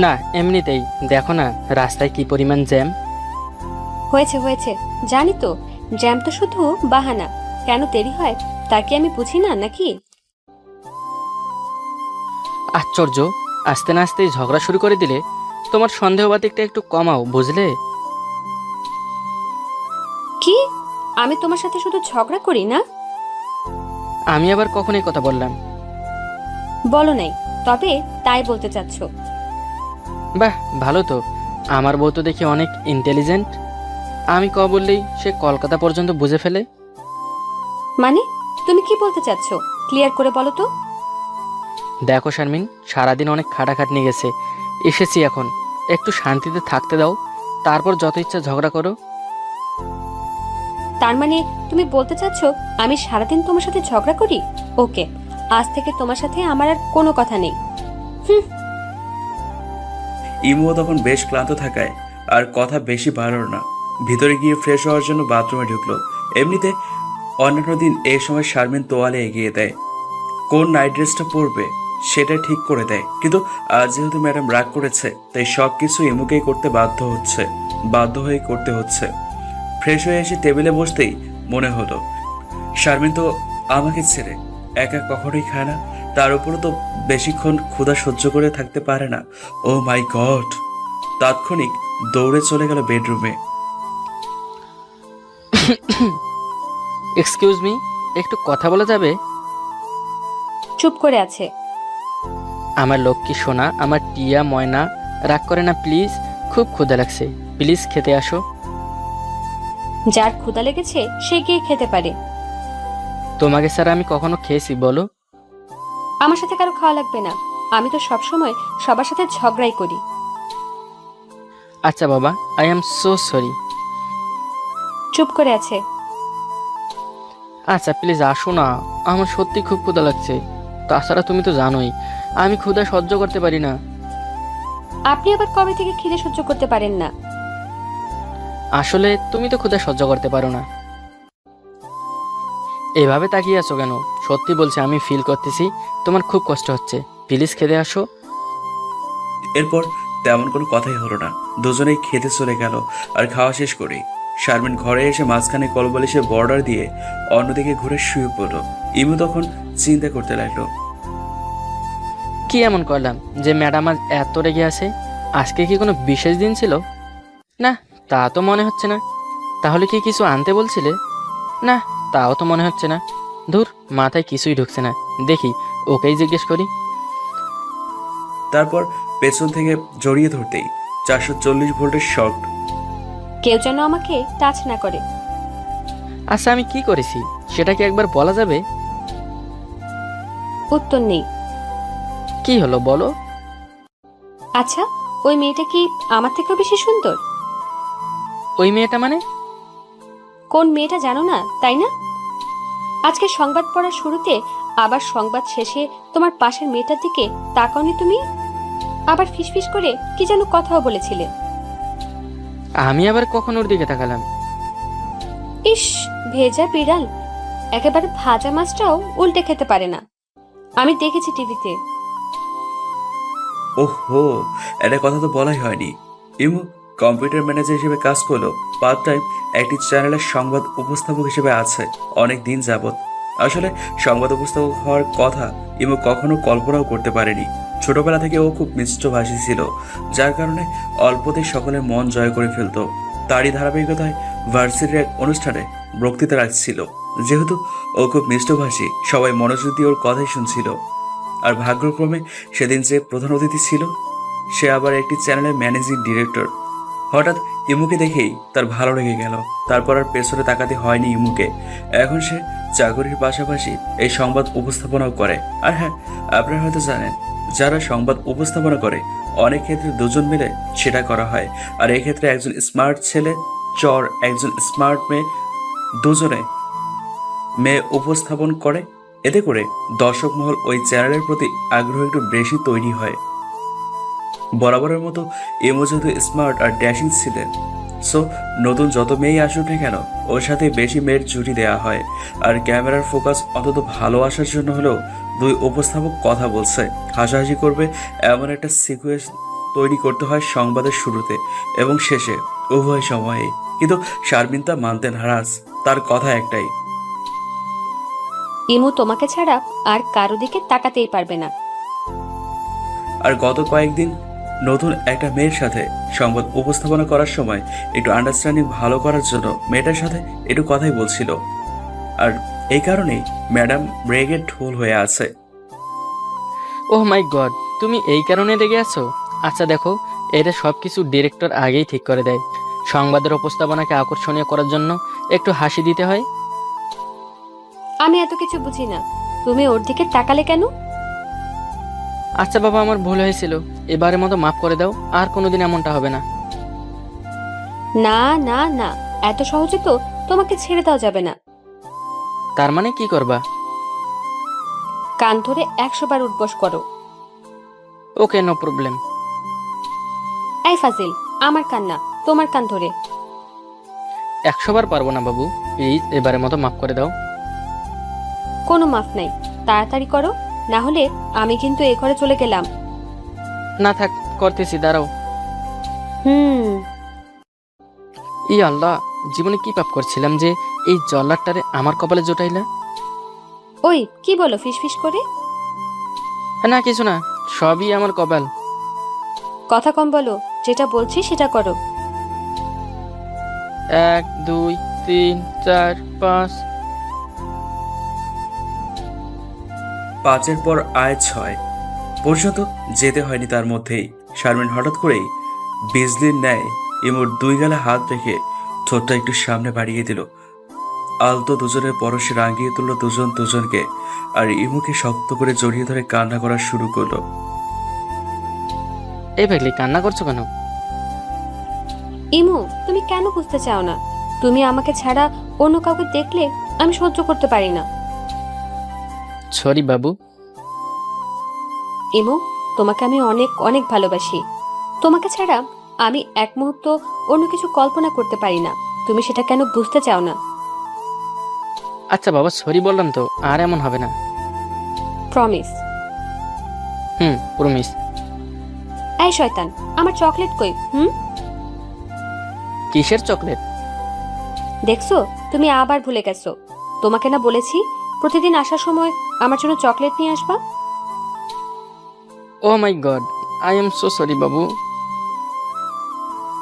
S10: না, এমনিতেই। দেখো না রাস্তায় কি পরিমাণ জ্যাম।
S9: হয়েছে হয়েছে, জানি তো। জ্যাম তো শুধু বাহানা। কেন দেরি হয় তা কি আমি বুঝি না নাকি?
S10: আশ্চর্য, আস্তে না আস্তেই ঝগড়া শুরু করে দিলে। তোমার সন্দেহবাতিকটা একটু কমাও, বুঝলে?
S9: কি? আমি তোমার সাথে শুধু ঝগড়া করি না?
S10: আমি আবার কখন এই কথা বললাম?
S9: বলো নাই, তবে তাই বলতে চাচ্ছ।
S10: বাহ, ভালো তো। আমার বউ তো দেখি অনেক ইন্টেলিজেন্ট। আমি বললেই সে কলকাতা পর্যন্ত বুঝে ফেলে।
S9: মানে তুমি কি বলতে চাচ্ছ? ক্লিয়ার করে বলো তো।
S10: দেখো শারমিন, সারাদিন অনেক খাটাখাটনি গেছে, এসেছি এখন। একটু শান্তিতে থাকতে দাও, তারপর যত ইচ্ছা ঝগড়া করো।
S9: তার মানে তুমি বলতে চাচ্ছ আমি সারাদিন তোমার সাথে ঝগড়া করি? ওকে, আজ থেকে তোমার সাথে আমার আর কোনো কথা নেই।
S8: ইমুও তখন বেশ ক্লান্ত থাকায় আর কথা বেশি বাড়ল না। ভিতরে গিয়ে ফ্রেশ হওয়ার জন্য বাথরুমে ঢুকলো। এমনিতে অন্যান্য দিন এই সময় শারমিন তোয়ালে এগিয়ে দেয়। কোন নাইট ড্রেসটা পরবে সেটা ঠিক করে দেয়, কিন্তু আজ যেহেতু ম্যাডাম রাগ করেছে তাই সব কিছু ইমুকেই করতে বাধ্য হয়ে করতে হচ্ছে। ফ্রেশ হয়ে এসে টেবিলে বসতেই মনে হলো শারমিন তো আমাকে ছেড়ে একা কখনোই খায় না, তার উপরও তো বেশিক্ষণ ক্ষুধা সহ্য করে থাকতে পারে না। ও মাই গড! তাৎক্ষণিক দৌড়ে চলে গেল বেডরুমে।
S10: এক্সকিউজ মি, একটু কথা বলা যাবে?
S9: চুপ করে আছে।
S10: আমার লক্ষ্মী সোনা, আমার টিয়া ময়না, রাগ করে না প্লিজ, খুব ক্ষুধা লাগছে, প্লিজ খেতে আসো।
S9: যার ক্ষুধা লেগেছে সে গিয়ে খেতে পারে।
S10: তোমাকে স্যার আমি কখনো খেয়েছি বলো?
S9: আমার সাথে কারো খাওয়া লাগবে না, আমি তো সবসময় সবার সাথে ঝগড়াই করি।
S10: আচ্ছা বাবা, আই এম সো সরি।
S9: চুপ করে আছে।
S10: আচ্ছা প্লিজ আসো না, আমার সত্যি খুব ক্ষুধা লাগছে। তাছাড়া তুমি তো জানোই আমি ক্ষুধা সহ্য করতে পারি না।
S9: আপনি আবার কবে থেকে খিদে সহ্য করতে পারেন না?
S10: আসলে তুমি তো ক্ষুধা সহ্য করতে পারো না। এভাবে তাকিয়ে আছো কেন? সত্যি বলছি, আমি ফিল করতেছি তোমার খুব কষ্ট হচ্ছে, প্লিজ খেতে আসো।
S8: এরপর তেমন কোনো কথাই হলো না, দুজনেই খেতে চলে গেল। আর খাওয়া শেষ করে শারমিন ঘরে এসে মাঝখানে কলবালিশে বর্ডার দিয়ে অন্যদিকে ঘুরে শুয়ে পড়ল। ইমু তখন চিন্তা করতে লাগলো,
S10: কি এমন করলাম যে ম্যাডাম আজ এত রেগে আছে? আজকে কি কোনো বিশেষ দিন ছিল? না, তা তো মনে হচ্ছে না। তাহলে কি কিছু আনতে বলছিলে? না, তাও তো মনে হচ্ছে না। ধুর, মাথায় কিছুই ঢুকছে না, দেখি ওকেই জিজ্ঞেস করি।
S8: তারপর পেছন থেকে জড়িয়ে ধরতেই 440 ভোল্টের শর্ট।
S9: কেউ যেন আমাকে টাচ না করে।
S10: আচ্ছা আমি কি করেছি সেটা কি একবার বলা যাবে?
S9: উত্তর নেই।
S10: কি হলো বলো?
S9: আচ্ছা, ওই মেয়েটা কি আমার থেকেও বেশি সুন্দর?
S10: ওই মেয়েটা মানে?
S9: কোন মেয়েটা জানো না, তাই না? আজকে সংবাদ পড়ার শুরুতে আবার সংবাদ শেষে তোমার পাশের মেয়েটার দিকে তাকাওনি তুমি? আবার ফিসফিস করে কি যেন কথাও বলেছিলে।
S10: আমি আবার কখন ওর দিকে তাকালাম?
S9: ইস, ভেজা বিড়াল একেবারে ভাজা মাছটাও উল্টে খেতে পারে না। আমি দেখেছি টিভিতে।
S8: ওহো, এটা কথা তো বলাই হয়নি। ইমু কম্পিউটার ম্যানেজার হিসেবে কাজ করলো, পার্ট টাইম একটি চ্যানেলের সংবাদ উপস্থাপক হিসেবে আছে অনেক দিন যাবত। আসলে সংবাদ উপস্থাপক হওয়ার কথা ইমু কখনো কল্পনাও করতে পারেনি। ছোটবেলা থেকে ও খুব মিষ্টভাষী ছিল, যার কারণে অল্পতেই সকলের মন জয় করে ফেলতো। তারই ধারাবাহিকতায় ভার্সিটির এক অনুষ্ঠানে বক্তৃতা রাখছিল। যেহেতু ও খুব মিষ্টভাষী, সবাই মনোযোগ দিয়ে ওর কথাই শুনছিল। আর ভাগ্যক্রমে সেদিন যে প্রধান অতিথি ছিল সে আবার একটি চ্যানেলের ম্যানেজিং ডিরেক্টর। হঠাৎ ইমুকে দেখেই তার ভালো লেগে গেল। তারপর আর পেছনে তাকাতে হয়নি ইমুকে। এখন সে চাকরির পাশাপাশি এই সংবাদ উপস্থাপনাও করে। আর হ্যাঁ, আপনারা হয়তো জানেন, যারা সংবাদ উপস্থাপনা করে অনেক ক্ষেত্রে দুজন মিলে সেটা করা হয়। আর এই ক্ষেত্রে একজন স্মার্ট ছেলে একজন স্মার্ট মেয়ে, দুজনে মেয়ে উপস্থাপন করে। এতে করে দর্শক মহল ওই চ্যানেলের প্রতি আগ্রহ একটু বেশি তৈরি হয়। বরাবরের মতো এমও যেহেতু স্মার্ট আর ড্যাশিং ছিলেন, সো নতুন যত মেয়েই আসুক না কেন ওর সাথে বেশি মেয়ের জুটি দেওয়া হয়। আর ক্যামেরার ফোকাস অন্তত ভালো আসার জন্য হলেও দুই উপস্থাপক কথা বলছে, হাসাহাসি করবে এমন একটা সিকুয়েন্স তৈরি করতে হয় সংবাদের শুরুতে এবং শেষে, উভয় সময়ে। কিন্তু শারমিন তা মানতে নারাজ। তার কথা একটাই,
S9: ইমু তোমাকে ছাড়া আর কারো দিকে তাকাতেই পারবে না।
S8: আর গত কয়েকদিন নতুন একটা মেয়ের সাথে সংবাদ উপস্থাপনা করার সময় একটু আন্ডারস্ট্যান্ডিং ভালো করার জন্য মেয়েটার সাথে একটু কথাই বলছিল। আর এই কারণেই ম্যাডাম রেগে ঢোল হয়ে আছে।
S10: ওহ মাই গড, তুমি এই কারণে রেগে আছো? আচ্ছা দেখো, এটা সব কিছু ডিরেক্টর আগেই ঠিক করে দেয়। সংবাদের উপস্থাপনাকে আকর্ষণীয় করার জন্য একটু হাসি দিতে হয়।
S9: আমি এত কিছু বুঝি না, তুমি ওর দিকে তাকালে কেন?
S10: আচ্ছা বাবা, আমার ভুল হয়েছিল, এবারের মতো মাফ করে দাও, আর কোনোদিন এমনটা হবে না।
S9: না না না, এত সহজে তো তোমাকে ছেড়ে দেওয়া যাবে না।
S10: তার মানে কি করবা?
S9: কান ধরে 100 বার উঠবস করো।
S10: ওকে, নো প্রবলেম।
S9: এই ফাজিল, আমার কান না, তোমার কান ধরে।
S10: 100 বার পারবো না বাবু, প্লিজ এবারের মতো মাফ করে দাও।
S9: কোনো মাফ নাই, তাড়াতাড়ি করো, না হলে আমি কিন্তু এ ঘরে চলে গেলাম।
S10: না থাক, করতেছি, দাঁড়াও।
S9: হুম।
S10: ই আল্লাহ, জীবনে কি পাপ করছিলাম যে এই জল্লাদটারে আমার কপালে জোটাইলা?
S9: ওই কি বলো ফিসফিস করে?
S10: না কিছু না, সবই আমার কপাল।
S9: কথা কম বলো, যেটা বলছি সেটা করো।
S10: 1 2 3 4 5।
S8: 5-এর পর আয় 6 পর্যন্ত যেতে হয়নি, তার মধ্যেই শারমিন হঠাৎ করেই বিজলির ন্যায় ইমুর 2 গালে হাত রেখে ঠোঁটটা একটু সামনে বাড়িয়ে দিল। আলতো দুজনের পরশে রাঙিয়ে তুলল দুজন দুজনকে, আর ইমুকে শক্ত করে জড়িয়ে ধরে কান্না করা শুরু করলো।
S10: এই পাগলি, কান্না করছো কেন?
S9: ইমু, তুমি কেন বুঝতে চাও না? তুমি আমাকে ছাড়া অন্য কাউকে দেখলে আমি সহ্য করতে পারি না।
S10: সরি বাবু।
S9: ইমু, তোমাকে আমি অনেক অনেক ভালোবাসি। তোমাকে ছাড়া আমি এক মুহূর্ত অন্য কিছু কল্পনা করতে পারি না। তুমি সেটা কেন বুঝতে চাও না?
S10: আচ্ছা বাবা, সরি বললাম তো, আর এমন হবে না।
S9: প্রমিস।
S10: প্রমিস।
S9: এই শয়তান, আমার চকলেট কই?
S10: কিসের চকলেট?
S9: দেখছো, তুমি আবার ভুলে গেছো। তোমাকে না বলেছি প্রতিদিন আসার সময় আমার জন্য চকলেট নিয়ে আসবা?
S10: Oh my god, I am so sorry বাবু।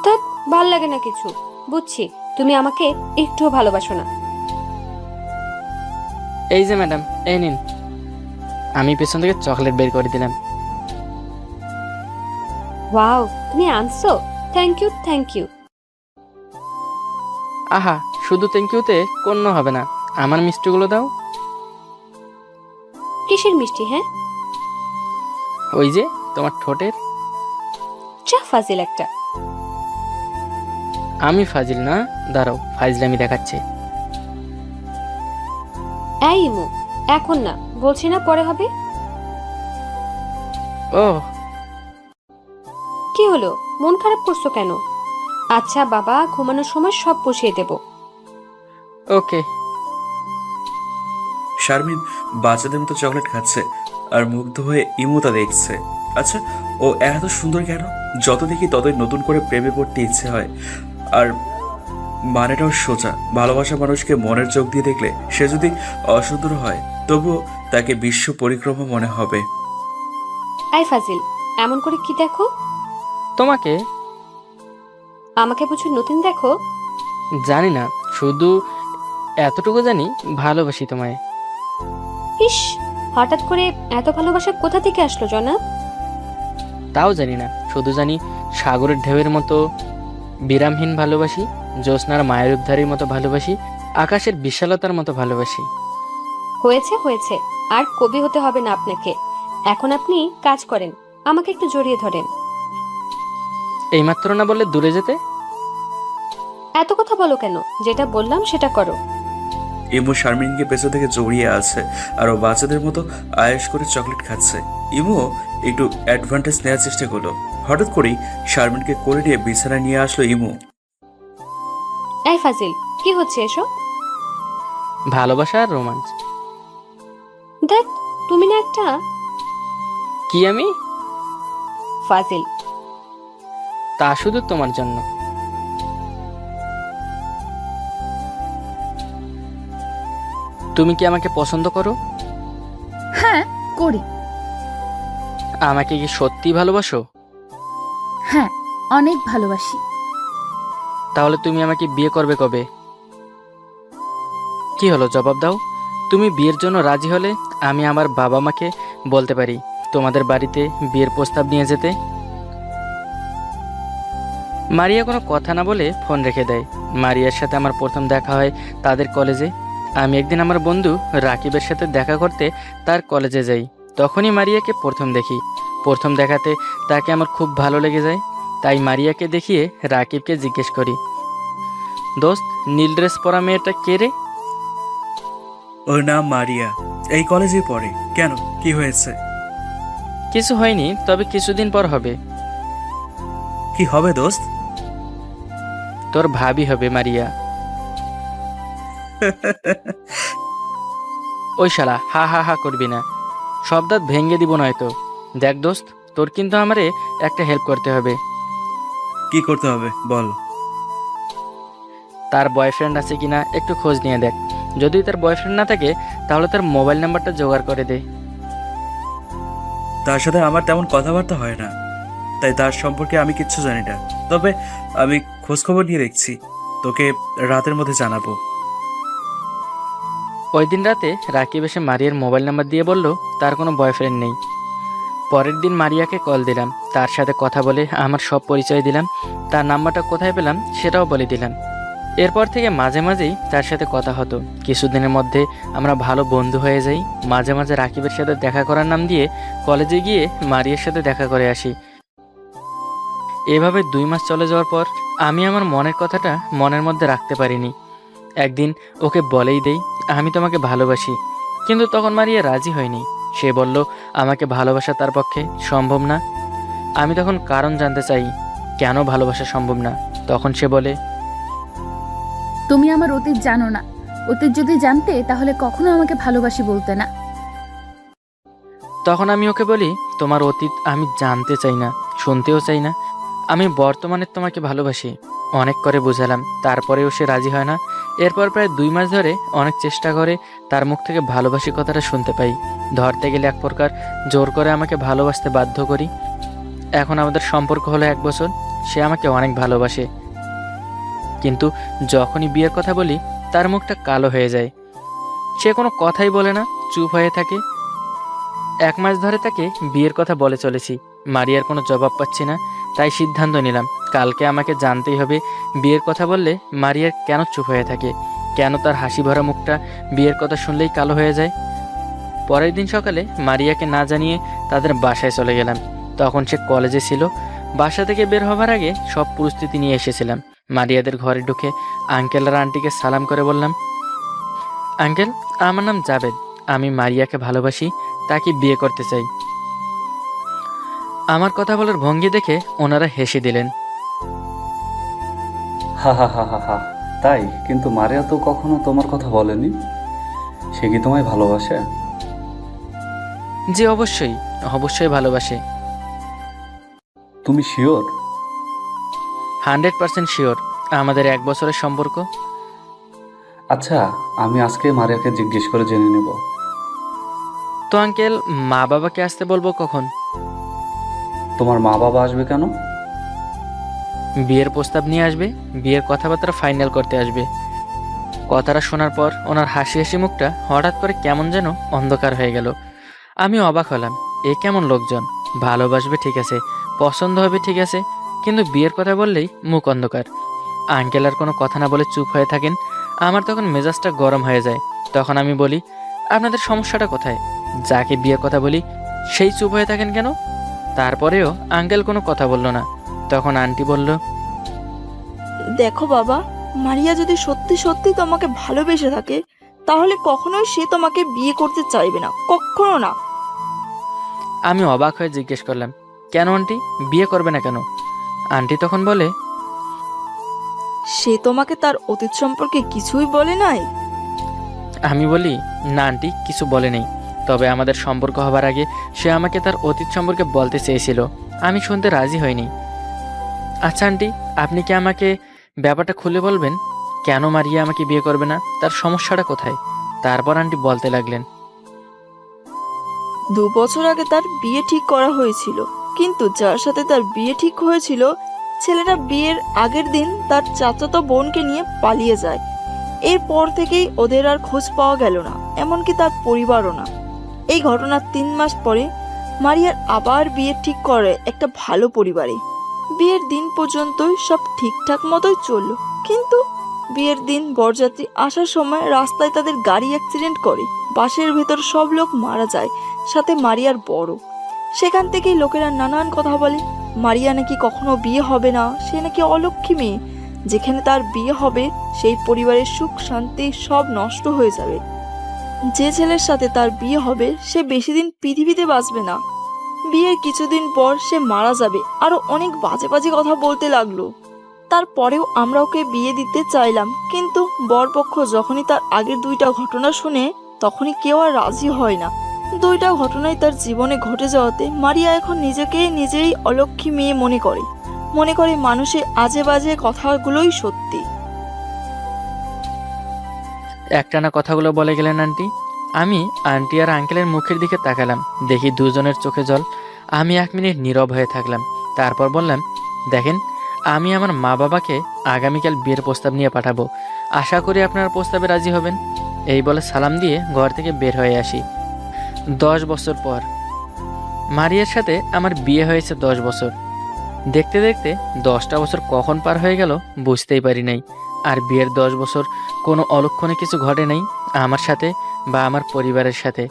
S9: তা ভাল লাগে না কিছু, বুঝছি। তুমি আমাকে একটুও ভালোবাসো না।
S10: এই যে ম্যাডাম, এই নিন। আমি পেছন থেকে চকলেট বের করে দিলাম।
S9: ওয়াও, তুমি আনছো? Thank you, thank you.
S10: আহা, শুধু থ্যাংক ইউতে কোনো হবে না, আমার মিষ্টিগুলো দাও।
S9: কিসের মিষ্টি? হ্যাঁ,
S10: ওই যে তোমার ঠোঁটের।
S9: চা ফাজিল একটা।
S10: আমি ফাজিল না, দাঁড়াও, ফাইজলামি দেখাচ্ছে।
S9: এই ইমু, এখন না, বলছি না পরে হবে।
S10: ও
S9: কি হলো, মন খারাপ করছো কেন? আচ্ছা বাবা, ঘুমানোর সময় সব পুষিয়ে দেব।
S10: ওকে।
S8: শারমিন বাচ্চাদের মতো চকলেট খাচ্ছে আর মুগ্ধ হয়ে ইমু তা দেখছে। আচ্ছা, ও এত সুন্দর কেন? যত দেখি ততই নতুন করে প্রেমে পড়তে ইচ্ছে হয়। আর মানেটাও সোজা, ভালোবাসা মানুষকে মনের চোখ দিয়ে দেখলে সে যদি অসুন্দর হয় তবুও তাকে বিশ্ব পরিক্রমা মনে হবে।
S9: এই ফাজিল, এমন করে কি দেখো?
S10: তোমাকে
S9: আমাকে বুঝি নতুন দেখো?
S10: জানি না, শুধু এতটুকু জানি ভালোবাসি তোমায়।
S9: ইস, হঠাৎ করে এত ভালোবাসা কোথা থেকে আসলো জনাব?
S10: তাও জানি না, শুধু জানি সাগরের ঢেউয়ের মতো বিরামহীন ভালোবাসি, জ্যোৎস্নার মায়ের উদ্ধারের মতো ভালোবাসি, আকাশের বিশালতার মতো ভালোবাসি।
S9: হয়েছে হয়েছে, আর কবি হতে হবে না আপনাকে। এখন আপনি কাজ করেন, আমাকে একটু জড়িয়ে ধরেন।
S10: এইমাত্র না বললে দূরে যেতে?
S9: এত কথা বলো কেন? যেটা বললাম সেটা করো।
S8: ইমু শারমিনকে পেছন থেকে জড়িয়ে আছে আর ও বাচ্চাদের মতো আয়েশ করে চকলেট খাচ্ছে। ইমু একটু অ্যাডভান্টেজ নেওয়ার চেষ্টা করলো। হঠাৎ করেই শারমিনকে কোলে নিয়ে বিছানায় নিয়ে আসলো ইমু।
S9: এই ফাজিল, কি হচ্ছে এসব?
S10: ভালোবাসা আর রোমাঞ্চ।
S9: দেখ, তুমি না একটা
S10: কি আমি?
S9: ফাজিল।
S10: তা শুধু তোমার জন্য। তুমি কি আমাকে পছন্দ করো?
S2: হ্যাঁ, করি।
S10: আমাকে কি সত্যি ভালোবাসো?
S2: হ্যাঁ, অনেক ভালোবাসি।
S10: তাহলে তুমি আমাকে বিয়ে করবে কবে? কি হলো, জবাব দাও। তুমি বিয়ের জন্য রাজি হলে আমি আমার বাবা মাকে বলতে পারি তোমাদের বাড়িতে বিয়ের প্রস্তাব নিয়ে যেতে। মারিয়া কোনো কথা না বলে ফোন রেখে দেয়। মারিয়ার সাথে আমার প্রথম দেখা হয় তাদের কলেজে। আমি একদিন আমার বন্ধু রাকিবের সাথে দেখা করতে তার কলেজে যাই। তখনই মারিয়াকে প্রথম দেখি। প্রথম দেখাতে তাকে আমার খুব ভালো লেগে যায়। তাই মারিয়াকে দেখিয়ে রাকিবকে জিজ্ঞেস করি, দোস্ত, নীল ড্রেস পরা মেয়েটা কে রে?
S8: ওর নাম মারিয়া, এই কলেজে পড়ে। কেন, কি হয়েছে?
S10: কিছু হয়নি, তবে কিছুদিন পর হবে।
S8: কি হবে দোস্ত?
S10: তোর ভাবি হবে মারিয়া। ওই শালা, হা হা হা করবি না। সব দাঁত ভেঙে দিব নয়তো। দেখ দোস্ত, তোর কিন্তু আমারে একটা হেল্প করতে হবে।
S8: কি করতে হবে বল।
S10: তার বয়ফ্রেন্ড আছে কিনা একটু খোঁজ নিয়ে দেখ। যদি তার বয়ফ্রেন্ড না থাকে তাহলে তার মোবাইল নাম্বারটা জোগাড় করে দে।
S8: তার সাথে আমার তেমন কথাবার্তা হয় না, তাই তার সম্পর্কে আমি কিচ্ছু জানি না। তবে আমি খোঁজ খবর নিয়ে দেখছি, তোকে রাতের মধ্যে জানাবো।
S10: ওই দিন রাতে রাকিব এসে মারিয়ার মোবাইল নাম্বার দিয়ে বলল তার কোনো বয়ফ্রেন্ড নেই। পরের দিন মারিয়াকে কল দিলাম, তার সাথে কথা বলে আমার সব পরিচয় দিলাম, তার নাম্বারটা কোথায় পেলাম সেটাও বলে দিলাম। এরপর থেকে মাঝে মাঝেই তার সাথে কথা হতো। কিছুদিনের মধ্যে আমরা ভালো বন্ধু হয়ে যাই। মাঝে মাঝে রাকিবের সাথে দেখা করার নাম দিয়ে কলেজে গিয়ে মারিয়ার সাথে দেখা করে আসি। এভাবে 2 মাস চলে যাওয়ার পর আমি আমার মনের কথাটা মনের মধ্যে রাখতে পারিনি। একদিন ওকে বলেই দেই আমি তোমাকে ভালোবাসি, কিন্তু তখন মারিয়া রাজি হয়নি। সে বলল আমাকে ভালোবাসা তার পক্ষে সম্ভব না। আমি তখন কারণ জানতে চাই কেন ভালোবাসা সম্ভব না। তখন সে বলে,
S11: তুমি আমার অতীত জানো না। অতীত যদি জানতে তাহলে কখনো আমাকে ভালোবাসি বলতে না।
S10: তখন আমি ওকে বলি তোমার অতীত আমি জানতে চাই না, শুনতেও চাই না। আমি বর্তমানে তোমাকে ভালোবাসি। অনেক করে বুঝালাম, তারপরেও সে রাজি হয় না। এরপর প্রায় 2 মাস ধরে অনেক চেষ্টা করে তার মুখ থেকে ভালোবাসি কথাটা শুনতে পাই। ধরতে গেলে এক প্রকার জোর করে আমাকে ভালোবাসতে বাধ্য করি। এখন আমাদের সম্পর্ক হলো 1 বছর। সে আমাকে অনেক ভালোবাসে, কিন্তু যখনই বিয়ের কথা বলি তার মুখটা কালো হয়ে যায়। সে কোনো কথাই বলে না, চুপ হয়ে থাকে। 1 মাস ধরে তাকে বিয়ের কথা বলে চলেছি, মারিয়ার কোনো জবাব পাচ্ছি না। তাই সিদ্ধান্ত নিলাম কালকে আমাকে জানতেই হবে বিয়ের কথা বললে মারিয়ার কেন চুপ হয়ে থাকে, কেন তার হাসি ভরা মুখটা বিয়ের কথা শুনলেই কালো হয়ে যায়। পরের দিন সকালে মারিয়াকে না জানিয়ে তাদের বাসায় চলে গেলাম। তখন সে কলেজে ছিল। বাসা থেকে বের হবার আগে সব প্রস্তুতি নিয়ে এসেছিলাম। মারিয়াদের ঘরে ঢুকে আঙ্কেল আর আন্টিকে সালাম করে বললাম, আঙ্কেল, আমার নাম জাবেদ। আমি মারিয়াকে ভালোবাসি, তাকে বিয়ে করতে চাই। আমার কথা বলার ভঙ্গি দেখে ওনারা হেসে দিলেন।
S12: হা হা হা হা হা, তাই? কিন্তু মারিয়া তো কখনো তোমার কথা বলেনি। সে কি তোমায় ভালোবাসে?
S10: জি অবশ্যই, অবশ্যই ভালোবাসে।
S12: তুমি শিওর?
S10: 100% শিওর। আমাদের 1 বছরের সম্পর্ক।
S12: আচ্ছা, আমি আজকে মারিয়াকে জিজ্ঞেস করে জেনে নেব।
S10: তো আঙ্কেল, মা বাবাকে আসতে বলবো কখন?
S12: তোমার মা বাবা আসবে কেন?
S10: বিয়ের প্রস্তাব নিয়ে আসবে, বিয়ের কথাবার্তা ফাইনাল করতে আসবে। কথাটা শোনার পর ওনার হাসি হাসি মুখটা হঠাৎ করে কেমন যেন অন্ধকার হয়ে গেল। আমি অবাক হলাম, এ কেমন লোকজন! ভালোবাসবে ঠিক আছে, পছন্দ হবে ঠিক আছে, কিন্তু বিয়ের কথা বললেই মুখ অন্ধকার। আঙ্কেল আর কোনো কথা না বলে চুপ হয়ে থাকেন। আমার তখন মেজাজটা গরম হয়ে যায়। তখন আমি বলি, আপনাদের সমস্যাটা কোথায়? যাকে বিয়ের কথা বলি সেই চুপ হয়ে থাকেন কেন? তারপরেও আঙ্কেল কোনো কথা বলল না। তখন আন্টি বলল,
S5: দেখো বাবা, মারিয়া যদি সত্যি সত্যি তোমাকে ভালোবেসে থাকে তাহলে কখনোই সে তোমাকে বিয়ে করতে চাইবে না, কখনো না।
S10: আমি অবাক হয়ে জিজ্ঞেস করলাম, কেন আন্টি, বিয়ে করবে না কেন? আন্টি তখন বলে,
S5: সে তোমাকে তার অতীত সম্পর্কে কিছুই বলে নাই?
S10: আমি বলি, না আন্টি, কিছু বলে নেই। তবে আমাদের সম্পর্ক হবার আগে সে আমাকে তার অতীত সম্পর্কে বলতে চেয়েছিল। আমি শুনতে রাজি হইনি। আচ্ছা আন্টি, আপনি কি আমাকে ব্যাপারটা খুলে বলবেন? কেন মারিয়া আমাকে বিয়ে করবে না? তার সমস্যাটা কোথায়? তারপর আন্টি বলতে লাগলেন,
S5: 2 বছর আগে তার বিয়ে ঠিক করা হয়েছিল, কিন্তু যার সাথে তার বিয়ে ঠিক হয়েছিল ছেলেটা বিয়ের আগের দিন তার চাচাতো বোনকে নিয়ে পালিয়ে যায়। এরপর থেকেই ওদের আর খোঁজ পাওয়া গেল না, এমনকি তার পরিবারও না। এই ঘটনার 3 মাস পরে মারিয়ার আবার বিয়ে ঠিক করে একটা ভালো পরিবারে। বিয়ের দিন পর্যন্তই সব ঠিকঠাক মতোই চলল, কিন্তু বিয়ের দিন বরযাত্রী আসার সময় রাস্তায় তাদের গাড়ি অ্যাক্সিডেন্ট করে। বাসের ভেতর সব লোক মারা যায়, সাথে মারিয়ার বড়। সেখান থেকেই লোকেরা নানান কথা বলে, মারিয়া নাকি কখনো বিয়ে হবে না, সে নাকি অলক্ষী মেয়ে। যেখানে তার বিয়ে হবে সেই পরিবারের সুখ শান্তি সব নষ্ট হয়ে যাবে। যে ছেলের সাথে তার বিয়ে হবে সে বেশি দিন পৃথিবীতে বাঁচবে না। বিয়ের কিছুদিন পর সে মারা যাবে। আরো অনেক বাজে বাজে কথা বলতে লাগলো। তারপরেও আমরা ওকে বিয়ে দিতে চাইলাম, কিন্তু বরপক্ষ যখনই তার আগের 2টা ঘটনা শুনে তখনই কেউ আর রাজি হয় না। দুইটা ঘটনাই তার জীবনে ঘটে যাওয়াতে মারিয়া এখন নিজেকে নিজেই অলক্ষী মেয়ে মনে করে মানুষের আজে বাজে কথাগুলোই সত্যি।
S1: একটানা কথাগুলো বলে গেলেন আন্টি। আমি আন্টি আর আঙ্কেলের মুখের দিকে তাকালাম, দেখি দুজনের চোখে জল। আমি 1 মিনিট নীরব হয়ে থাকলাম, তারপর বললাম, দেখেন, আমি আমার মা বাবাকে আগামীকাল বিয়ের প্রস্তাব নিয়ে পাঠাবো, আশা করি আপনারা প্রস্তাবে রাজি হবেন। এই বলে সালাম দিয়ে ঘর থেকে বের হয়ে আসি। 10 বছর পর মারিয়ার সাথে আমার বিয়ে হয়েছে। 10 বছর দেখতে দেখতে 10টা বছর কখন পার হয়ে গেল বুঝতেই পারি নাই। আর বিয়ের 10 বছর কোনো অলক্ষণে কিছু ঘটে নাই আমার সাথে বা আমার পরিবারের সাথে।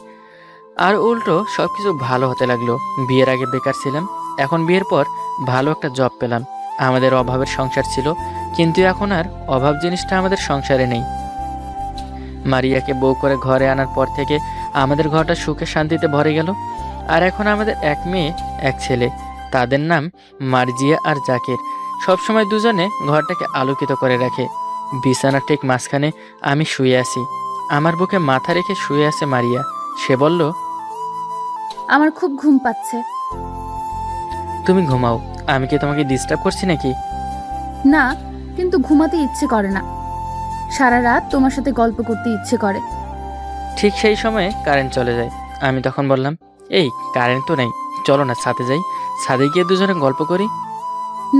S1: আর উল্টো সব কিছু ভালো হতে লাগলো। বিয়ের আগে বেকার ছিলাম, এখন বিয়ের পর ভালো একটা জব পেলাম। আমাদের অভাবের সংসার ছিল, কিন্তু এখন আর অভাব জিনিসটা আমাদের সংসারে নেই। মারিয়াকে বউ করে ঘরে আনার পর থেকে আমাদের ঘরটা সুখে শান্তিতে ভরে গেল। আর এখন আমাদের 1 মেয়ে 1 ছেলে, তাদের নাম মার্জিয়া আর জাকির। সবসময় দুজনে ঘরটাকে আলোকিত করে রাখে। বিছানার ঠিক মাঝখানে আমি শুয়ে আছি, আমার বুকে মাথা রেখে শুয়ে আছে মারিয়া। সে বলল,
S11: আমার খুব ঘুম পাচ্ছে।
S1: তুমি ঘুমাও, আমি কি তোমাকে ডিস্টার্ব করছি নাকি?
S11: না, কিন্তু ঘুমাতে ইচ্ছে করে না। সারা রাত তোমার সাথে গল্প করতে ইচ্ছে করে।
S1: ঠিক সেই সময়ে কারেন্ট চলে যায়। আমি তখন বললাম, এই কারেন্ট তো নেই, চলো না ছাদে যাই, ছাদে গিয়ে দুজনে গল্প করি।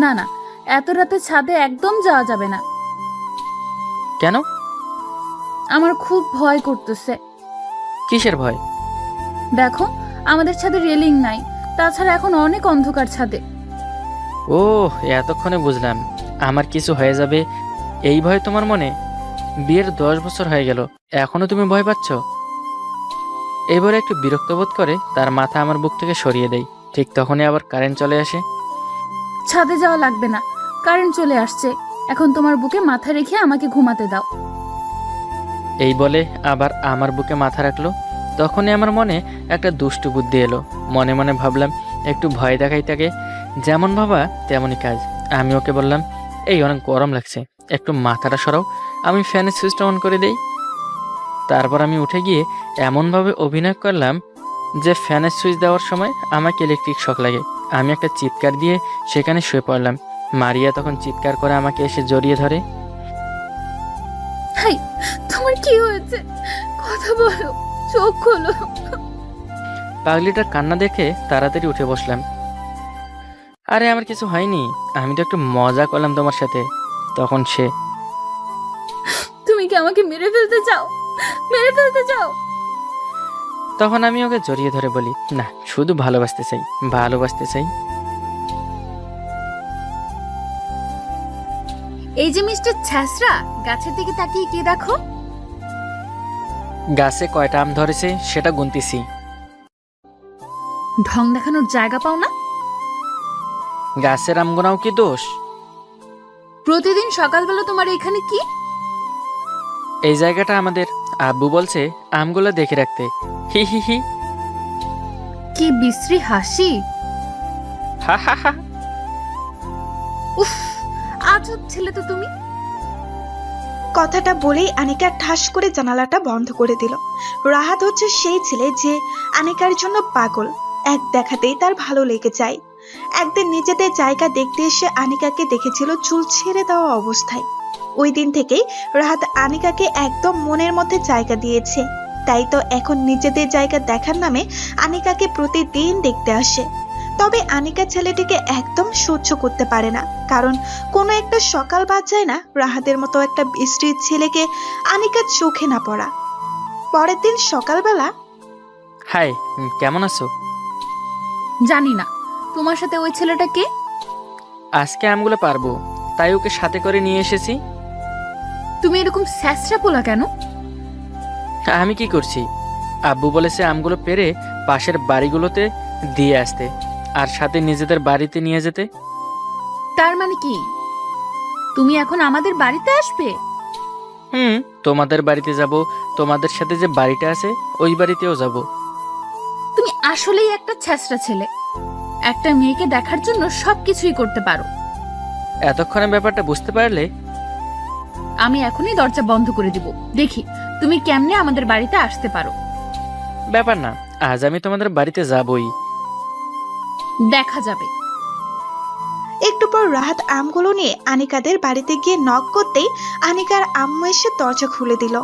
S11: না না, এত রাতে ছাদে একদম যাওয়া যাবে না।
S1: কেন?
S11: আমার খুব ভয় করতেছে।
S1: কিসের ভয়?
S11: দেখো, আমাদের ছাদে রেলিং নাই, তাছাড়া এখন অনেক অন্ধকার ছাদে।
S1: ও, এতক্ষণে বুঝলাম আমার কিছু হয়ে যাবে এই ভয় তোমার মনে। বিয়ের 10 বছর হয়ে গেল, এখনো তুমি ভয় পাচ্ছ? এবারে একটু বিরক্ত বোধ করে তার মাথা আমার বুক থেকে সরিয়ে দেয়। ঠিক তখনই আবার কারেন্ট চলে আসে।
S11: ছাদে যাওয়া লাগবে না, কারেন্ট চলে আসছে। এখন তোমার বুকে মাথা রেখে আমাকে ঘুমাতে দাও।
S1: এই বলে আবার আমার বুকে মাথা রাখলো। তখনই আমার মনে একটা দুষ্টু বুদ্ধি এলো। মনে মনে ভাবলাম একটু ভয় দেখাই তাকে, যেমন ভাবা তেমনই কাজ। আমি ওকে বললাম, এই অনেক গরম লাগছে, একটু মাথাটা সরাও, আমি ফ্যানের সুইচটা অন করে দেই। তারপর আমি উঠে গিয়ে এমনভাবে অভিনয় করলাম যে ফ্যানের সুইচ দেওয়ার সময় আমাকে ইলেকট্রিক শক লাগে। আমি একটা চিৎকার দিয়ে সেখানে শুয়ে পড়লাম। মারিয়া তখন চিৎকার করে আমাকে এসে জড়িয়ে ধরে।
S11: হাই, তোমার কি হয়েছে? কথা বলো, চোখ খোলো।
S1: পাগলিটার কান্না দেখে তাড়াতাড়ি উঠে বসলাম। আরে আমার কিছু হয়নি, আমি তো একটু মজা করলাম তোমার সাথে। তখন সে,
S11: তুমি কি আমাকে মেরে ফেলতে চাও? মেরে ফেলতে চাও?
S1: তখন আমি ওকে জড়িয়ে ধরে বলি, না, শুধু ভালোবাসতে চাই, ভালোবাসতে চাই।
S11: এই যে মিস্টার ছ্যাঁচড়া, গাছের দিকে তাকিয়ে কি দেখো?
S1: গাছে কয়টা আম ধরেছে সেটা গুনতেছি।
S11: ঢং দেখানোর জায়গা পাও না?
S1: গাছের আম গোনাও কি দোষ?
S11: প্রতিদিন সকালবেলা তোমার এখানে কি?
S1: এই জায়গাটা আমাদের, আব্বু বলছে আমগুলো দেখে রাখতে। হি হি হি।
S11: কি বিশ্রী হাসি!
S1: হা হা হা।
S11: উফ, আজব ছেলে তো তুমি।
S6: কথাটা বলেই আনিকা ঠাস করে জানালাটা বন্ধ করে দিল। রাহাত হচ্ছে সেই ছেলে যে আনিকার জন্য পাগল, এক দেখাতেই তার ভালো লেগে যায়। একদিন নিজেদের জায়গা দেখতে এসে আনিকাকে দেখেছিল চুল ছেড়ে দেওয়া অবস্থায়। ওই দিন থেকেই রাহাত আনিকাকে একদম মনের মধ্যে জায়গা দিয়েছে। তাই তো এখন নিজেদের জায়গা দেখার নামে আনিকাকে প্রতিদিন দেখতে আসে। তবে আনিকা ছেলেটিকে একদম সহ্য করতে পারে না, কারণ কোনো একটা সকাল বাদ যায় না রাহাতের মতো একটা বিশ্রী ছেলেকে আনিকার চোখে না পড়া। পরের দিন সকালবেলা,
S1: হাই, কেমন আছো?
S11: জানি না, তোমার সাথে ওই ছেলেটা কে?
S1: আজকে আমগুলো পারবো, তাই ওকে সাথে করে নিয়ে এসেছি।
S11: তুমি এরকম স্যাঁচড়া পোলা কেন?
S1: আমি কি করছি? আব্বু বলেছে আমগুলো পেরে পাশের বাড়িগুলোতে দিয়ে আসতে, আর সাথে নিজেদের বাড়িতে নিয়ে যেতে।
S11: তার মানে কি তুমি এখন আমাদের বাড়িতে আসবে?
S1: তোমাদের বাড়িতে যাব, তোমাদের সাথে যে বাড়িটা আছে ওই বাড়িতেও যাব।
S11: তুমি আসলেই একটা ছ্যাঁচড়া ছেলে। একটা মেয়েকে দেখার জন্য সবকিছুই করতে পারো।
S1: এতক্ষণে ব্যাপারটা বুঝতে পারলে?
S11: আমি এখনই দরজা বন্ধ করে দিব, দেখি তুমি কেমনে আমাদের বাড়িতে আসতে পারো।
S1: ব্যাপার না, আজ আমি তোমাদের বাড়িতে যাবই।
S11: দেখা যাবে।
S6: একটু পর রাহাত আমগুলো নিয়ে আনিকাদের বাড়িতে গিয়ে নক করতেই আনিকার আম্মু এসে দরজা খুলে দিল।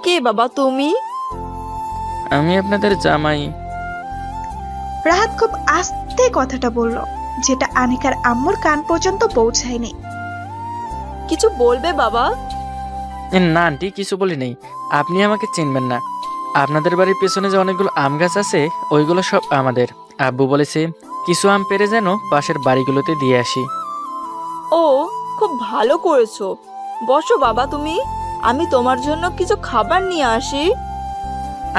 S5: কে বাবা তুমি?
S1: আমি আপনাদের জামাই।
S6: রাহাত খুব আস্তে কথাটা বলল, যেটা আনিকার আম্মুর কান পর্যন্ত পৌঁছায়নি।
S5: কিছু বলবে বাবা?
S1: না আন্টি, কিছু বলি নেই। আপনি আমাকে চিনবেন না। আপনাদের বাড়ির পেছনে যে অনেকগুলো আম গাছ আছে, ওইগুলো সব আমাদের। আব্বু বলেছে কিছু আম পেড়ে যেন পাশের বাড়িগুলোতে দিয়ে আসি।
S5: ও, খুব ভালো করেছো। বসো বাবা তুমি, আমি তোমার জন্য কিছু খাবার নিয়ে আসি।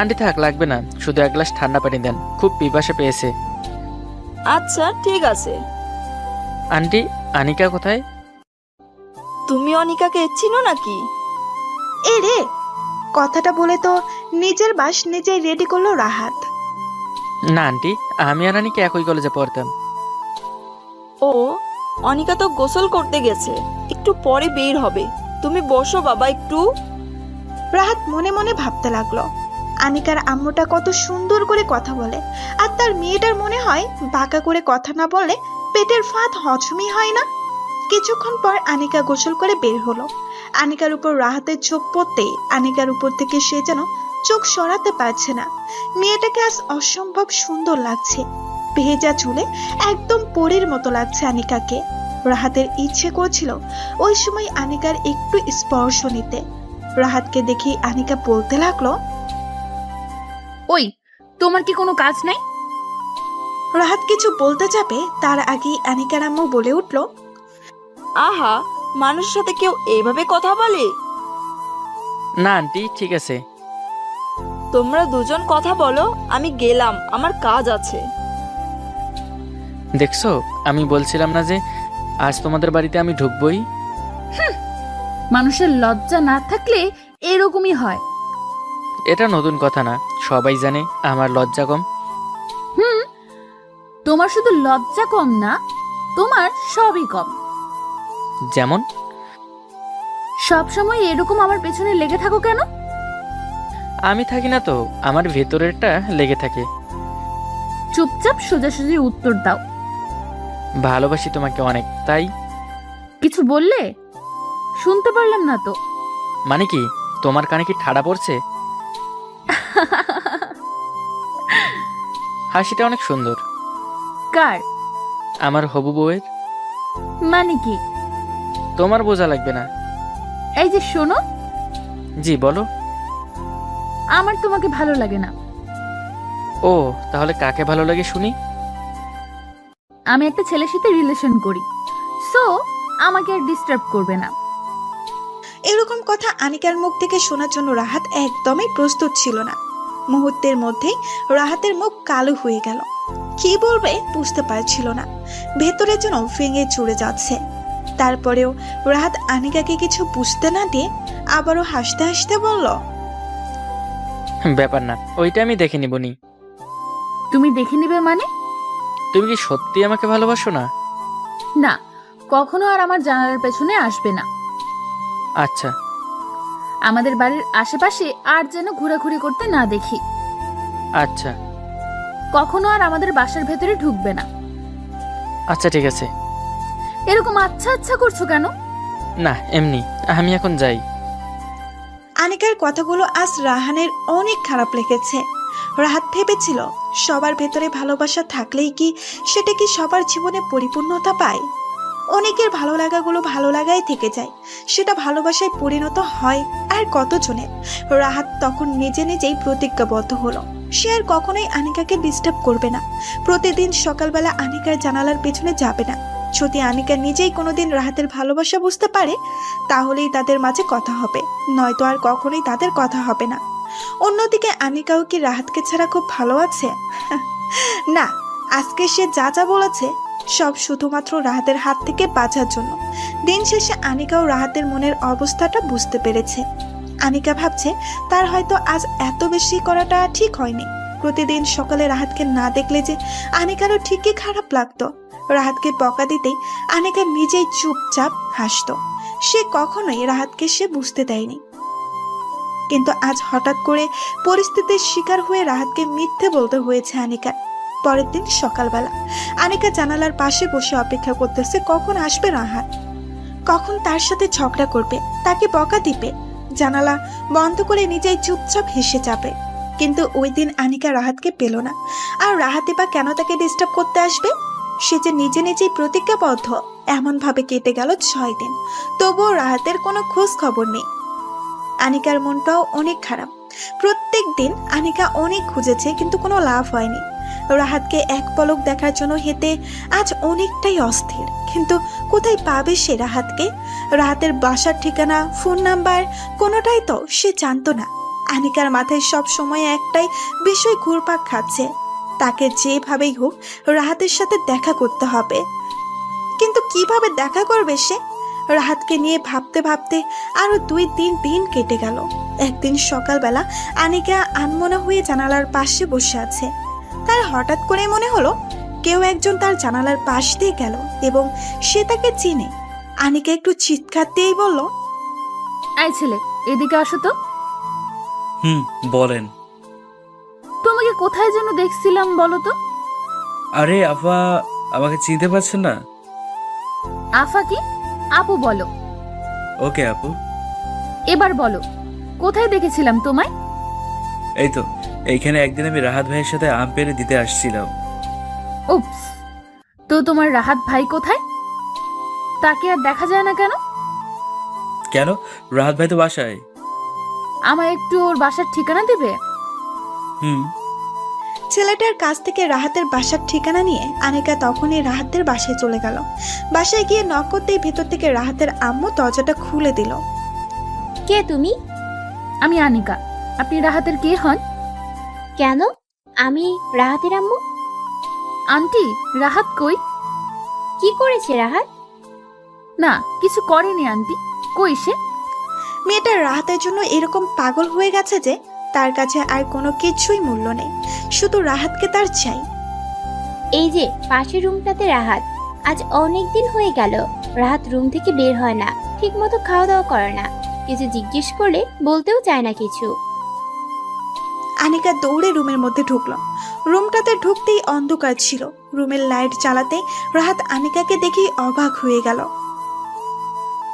S1: আন্টি থাক, লাগবে না, শুধু এক গ্লাস ঠান্ডা পানি দেন, খুব পিপাসা পেয়েছে।
S5: আচ্ছা ঠিক আছে।
S1: আন্টি, আনিকা কোথায়?
S5: তুমি অনিকাকে চিনো নাকি?
S6: এ রে, কথাটা বলে তো নিজের বাস নিজেই রেডি করলো রাহাত।
S1: না আন্টি, আমি আর আনিকা একই কলেজে পড়তাম।
S5: ও, অনিকা তো গোসল করতে গেছে, একটু পরে বের হবে। তুমি বসো বাবা একটু।
S6: রাহাত মনে মনে ভাবতে লাগলো, আনিকার আম্মুটা কত সুন্দর করে কথা বলে, আর তার মেয়েটার মনে হয় বাঁকা করে কথা না বললে পেটের ফাঁদ হজমই হয় না। কিছুক্ষণ পর আনিকা গোসল করে বের হলো। আনিকার উপর রাহাতের চোখ পড়তেই আনিকার উপর থেকে সে যেন চোখ সরাতে পারছে না। মেয়েটাকে আজ অসম্ভব সুন্দর লাগছে, ভেজা চুলে একদম পরীর মতো লাগছে আনিকাকে। রাহাতের ইচ্ছে করছিল ওই সময় আনিকার একটু স্পর্শ নিতে। রাহাতকে দেখে আনিকা বলতে লাগলো,
S11: ওই, তোমার কি কোনো কাজ নাই?
S6: রাহাত কিছু বলতে যাবে তার আগেই আনিকার আম্মু বলে উঠল,
S5: আহা, মানুষের সাথে কেউ এইভাবে কথা বলে?
S1: না আন্টি, ঠিক আছে।
S5: তোমরা দুজন কথা বলো, আমি গেলাম, আমার কাজ আছে।
S1: দেখছো, আমি বলছিলাম না যে আজ তোমাদের বাড়িতে আমি ঢুকবই?
S11: মানুষের লজ্জা না থাকলে এরকমই হয়।
S1: এটা নতুন কথা না, সবাই জানে আমার লজ্জা কম।
S11: তোমার শুধু লজ্জা কম না, তোমার সবই কম।
S1: যেমন?
S11: সব সময় এরকম আমার পেছনে লেগে থাকো কেন?
S1: আমি থাকি না তো, আমার ভেতরেরটা লেগে থাকে।
S11: চুপচাপ সোজাসুজি উত্তর দাও।
S1: ভালোবাসি তোমাকে অনেক, তাই।
S11: কিছু বললে? শুনতে পারলাম না তো।
S1: মানে কি, তোমার কানে কি ঠাড়া পড়ছে? হাসিটা অনেক সুন্দর।
S11: কার?
S1: আমার হবু বউয়ের।
S11: মানে কি?
S1: তোমার বোঝা লাগবে না।
S11: এই যে শোনো,
S1: জি বলো।
S11: আমার তোমাকে ভালো লাগে না।
S1: ও, তাহলে কাকে ভালো লাগে শুনি।
S11: আমি একটা ছেলের সাথে রিলেশন করি, সো আমাকে আর ডিস্টার্ব করবে না।
S6: এরকম কথা আনিকার মুখ থেকে শোনার জন্য রাহাত একদমই প্রস্তুত ছিল না। মুহূর্তের মধ্যেই রাহাতের মুখ কালো হয়ে গেল, কি বলবে বুঝতে পারছিল না, ভেতরে যেন ভেঙে চুরে যাচ্ছে। তারপরেও রাহাত আনিকাকে কিছু বুঝতে না দিয়ে আবারও হাসতে হাসতে বলল,
S1: ব্যাপার না, ওইটা আমি দেখে নিবনি।
S11: তুমি দেখে নিবে মানে?
S1: তুমি কি সত্যি আমাকে ভালোবাসো না?
S11: না, কখনো আর আমার জানালার পেছনে আসবে না।
S1: আচ্ছা।
S11: আমাদের বাড়ির আশেপাশে আর যেন ঘোরাঘুরি করতে না দেখি।
S1: আচ্ছা।
S11: কখনো আর আমাদের বাসার ভেতরে ঢুকবে না।
S1: আচ্ছা ঠিক আছে।
S11: এরকম আচ্ছা আচ্ছা করছো কেন?
S1: না এমনি, আমি এখন যাই।
S6: আনিকার কথাগুলো আজ রাহানের অনেক খারাপ লেগেছে। রাহাত ভেবেছিল সবার ভেতরে ভালোবাসা থাকলেই কি সেটা কি সবার জীবনে পরিপূর্ণতা পায়? অনেকের ভালো লাগাগুলো ভালো লাগাই থেকে যায়, সেটা ভালোবাসায় পরিণত হয় আর কতজনের। রাহাত তখন নিজে নিজেই প্রতিজ্ঞাবদ্ধ হলো, সে আর কখনোই আনিকাকে ডিস্টার্ব করবে না। প্রতিদিন সকালবেলা আনিকার জানালার পেছনে যাবে না। যদি আনিকা নিজেই কোনোদিন রাহাতের ভালোবাসা বুঝতে পারে, তাহলেই তাদের মাঝে কথা হবে, নয়তো আর কখনোই তাদের কথা হবে না। অন্যদিকে আনিকাও কি রাহাতকে ছাড়া খুব ভালো আছে? না, আজকে সে যা যা বলেছে সব শুধুমাত্র রাহাতের হাত থেকে বাঁচার জন্য। দিন শেষে আনিকাও রাহাতের মনের অবস্থাটা বুঝতে পেরেছে। আনিকা ভাবছে তার হয়তো আজ এত বেশি করাটা ঠিক হয়নি। প্রতিদিন সকালে রাহাতকে না দেখলে যে আনিকারও ঠিকই খারাপ লাগতো। রাহাতকে বকা দিতেই আনিকা নিজেই চুপচাপ হাসতো। সে কখনোই রাহাতকে সে বুঝতে দেয়নি। কিন্তু আজ হঠাৎ করে পরিস্থিতির শিকার হয়ে রাহাতকে মিথ্যে বলতে হয়েছে আনিকা। পরের দিন সকালবেলা আনিকা জানালার পাশে বসে অপেক্ষা করতেছে কখন আসবে রাহাত, কখন তার সাথে ঝগড়া করবে, তাকে বকা দিবে, জানালা বন্ধ করে নিজেই চুপচাপ হেসে যাবে। কিন্তু ওই দিন আনিকা রাহাতকে পেল না। আর রাহাতে বা কেন তাকে ডিস্টার্ব করতে আসবে? সে যে নিজে নিজেই প্রতিজ্ঞাবদ্ধ। এমন ভাবে কেটে গেল 6 দিন, তবুও রাহাতের কোনো খোঁজ খবর নেই। আনিকার মনটাও অনেক খারাপ। প্রত্যেক দিন আনিকা অনেক খুঁজেছে, কিন্তু কোনো লাভ হয়নি। রাহাতকে এক পলক দেখার জন্য হেঁটে আজ অনেকটাই অস্থির। কিন্তু কোথায় পাবে সে রাহাতকে? রাহাতের বাসার ঠিকানা, ফোন নাম্বার কোনোটাই তো সে জানতো না। আনিকার মাথায় সব সময় একটাই বিষয় ঘুরপাক খাচ্ছে, তাকে যেভাবেই হোক রাহাতের সাথে দেখা করতে হবে। কিন্তু কিভাবে দেখা করবে সে? রাহাতকে নিয়ে ভাবতে ভাবতে আরো 2-3 দিন কেটে গেল। একদিন সকালবেলা আনিকা আনমনা হয়ে জানালার পাশে বসে আছে। তার হঠাৎ করে মনে হলো কেউ একজন তার জানালার পাশ দিয়ে গেল এবং সে তাকে চিনে। আনিকা একটু চিৎকার দিয়েই বলল,
S11: এই ছেলে, এদিকে আসো তো।
S8: বলেন।
S11: তোমাকে কোথায় যেন দেখছিলাম, বলো তো।
S8: আরে আপা, আমাকে চিনতে পারছেন না?
S11: আফা কি? আপু বলো।
S8: ওকে আপু।
S11: এবার বলো, কোথায় দেখেছিলাম তোমায়?
S8: এই তো, এইখানে একদিন আমি রাহাত ভাইয়ের সাথে আম পেড়ে দিতে আসছিলাম।
S11: উপস, তো তোমার রাহাত ভাই কোথায়? তাকে আর দেখা যায় না কেন?
S8: কেন, রাহাত ভাই তো বাসায়।
S11: আমায় একটু ওর বাসার ঠিকানা দেবে?
S6: ছেলেটার কাছ থেকে রাহাতের বাসার ঠিকানা নিয়ে আনিকা তখনই রাহাতের বাসায় চলে গেল। বাসায় গিয়ে নক করতেই ভেতর থেকে রাহাতের আম্মু দরজাটা খুলে দিল।
S2: কে তুমি?
S11: আমি আনিকা। আপনি রাহাতের কে হন?
S2: কেন? আমি রাহাতের আম্মু।
S11: আন্টি, রাহাত কই?
S2: কি করেছে রাহাত?
S11: না, কিছু করেনি আন্টি। কই সে?
S6: মেয়েটা রাহাতের জন্য এরকম পাগল হয়ে গেছে যে তার কাছে আর কোনো কিছুই মূল্য নেই, শুধু রাহাতকে তার চাই।
S2: এই যে পাশের রুমটাতে রাহাত। আজ অনেক দিন হয়ে গেল রাহাত রুম থেকে বের হয় না, ঠিক মতো খাওয়া দাওয়া করে না, কিছু জিজ্ঞেস করলে বলতেও চায় না কিছু।
S6: আনিকা দৌড়ে রুমের মধ্যে ঢুকলো। রুমটাতে ঢুকতেই অন্ধকার ছিল। রুমের লাইট জ্বালাতে রাহাত আনিকাকে দেখেই অবাক হয়ে গেল।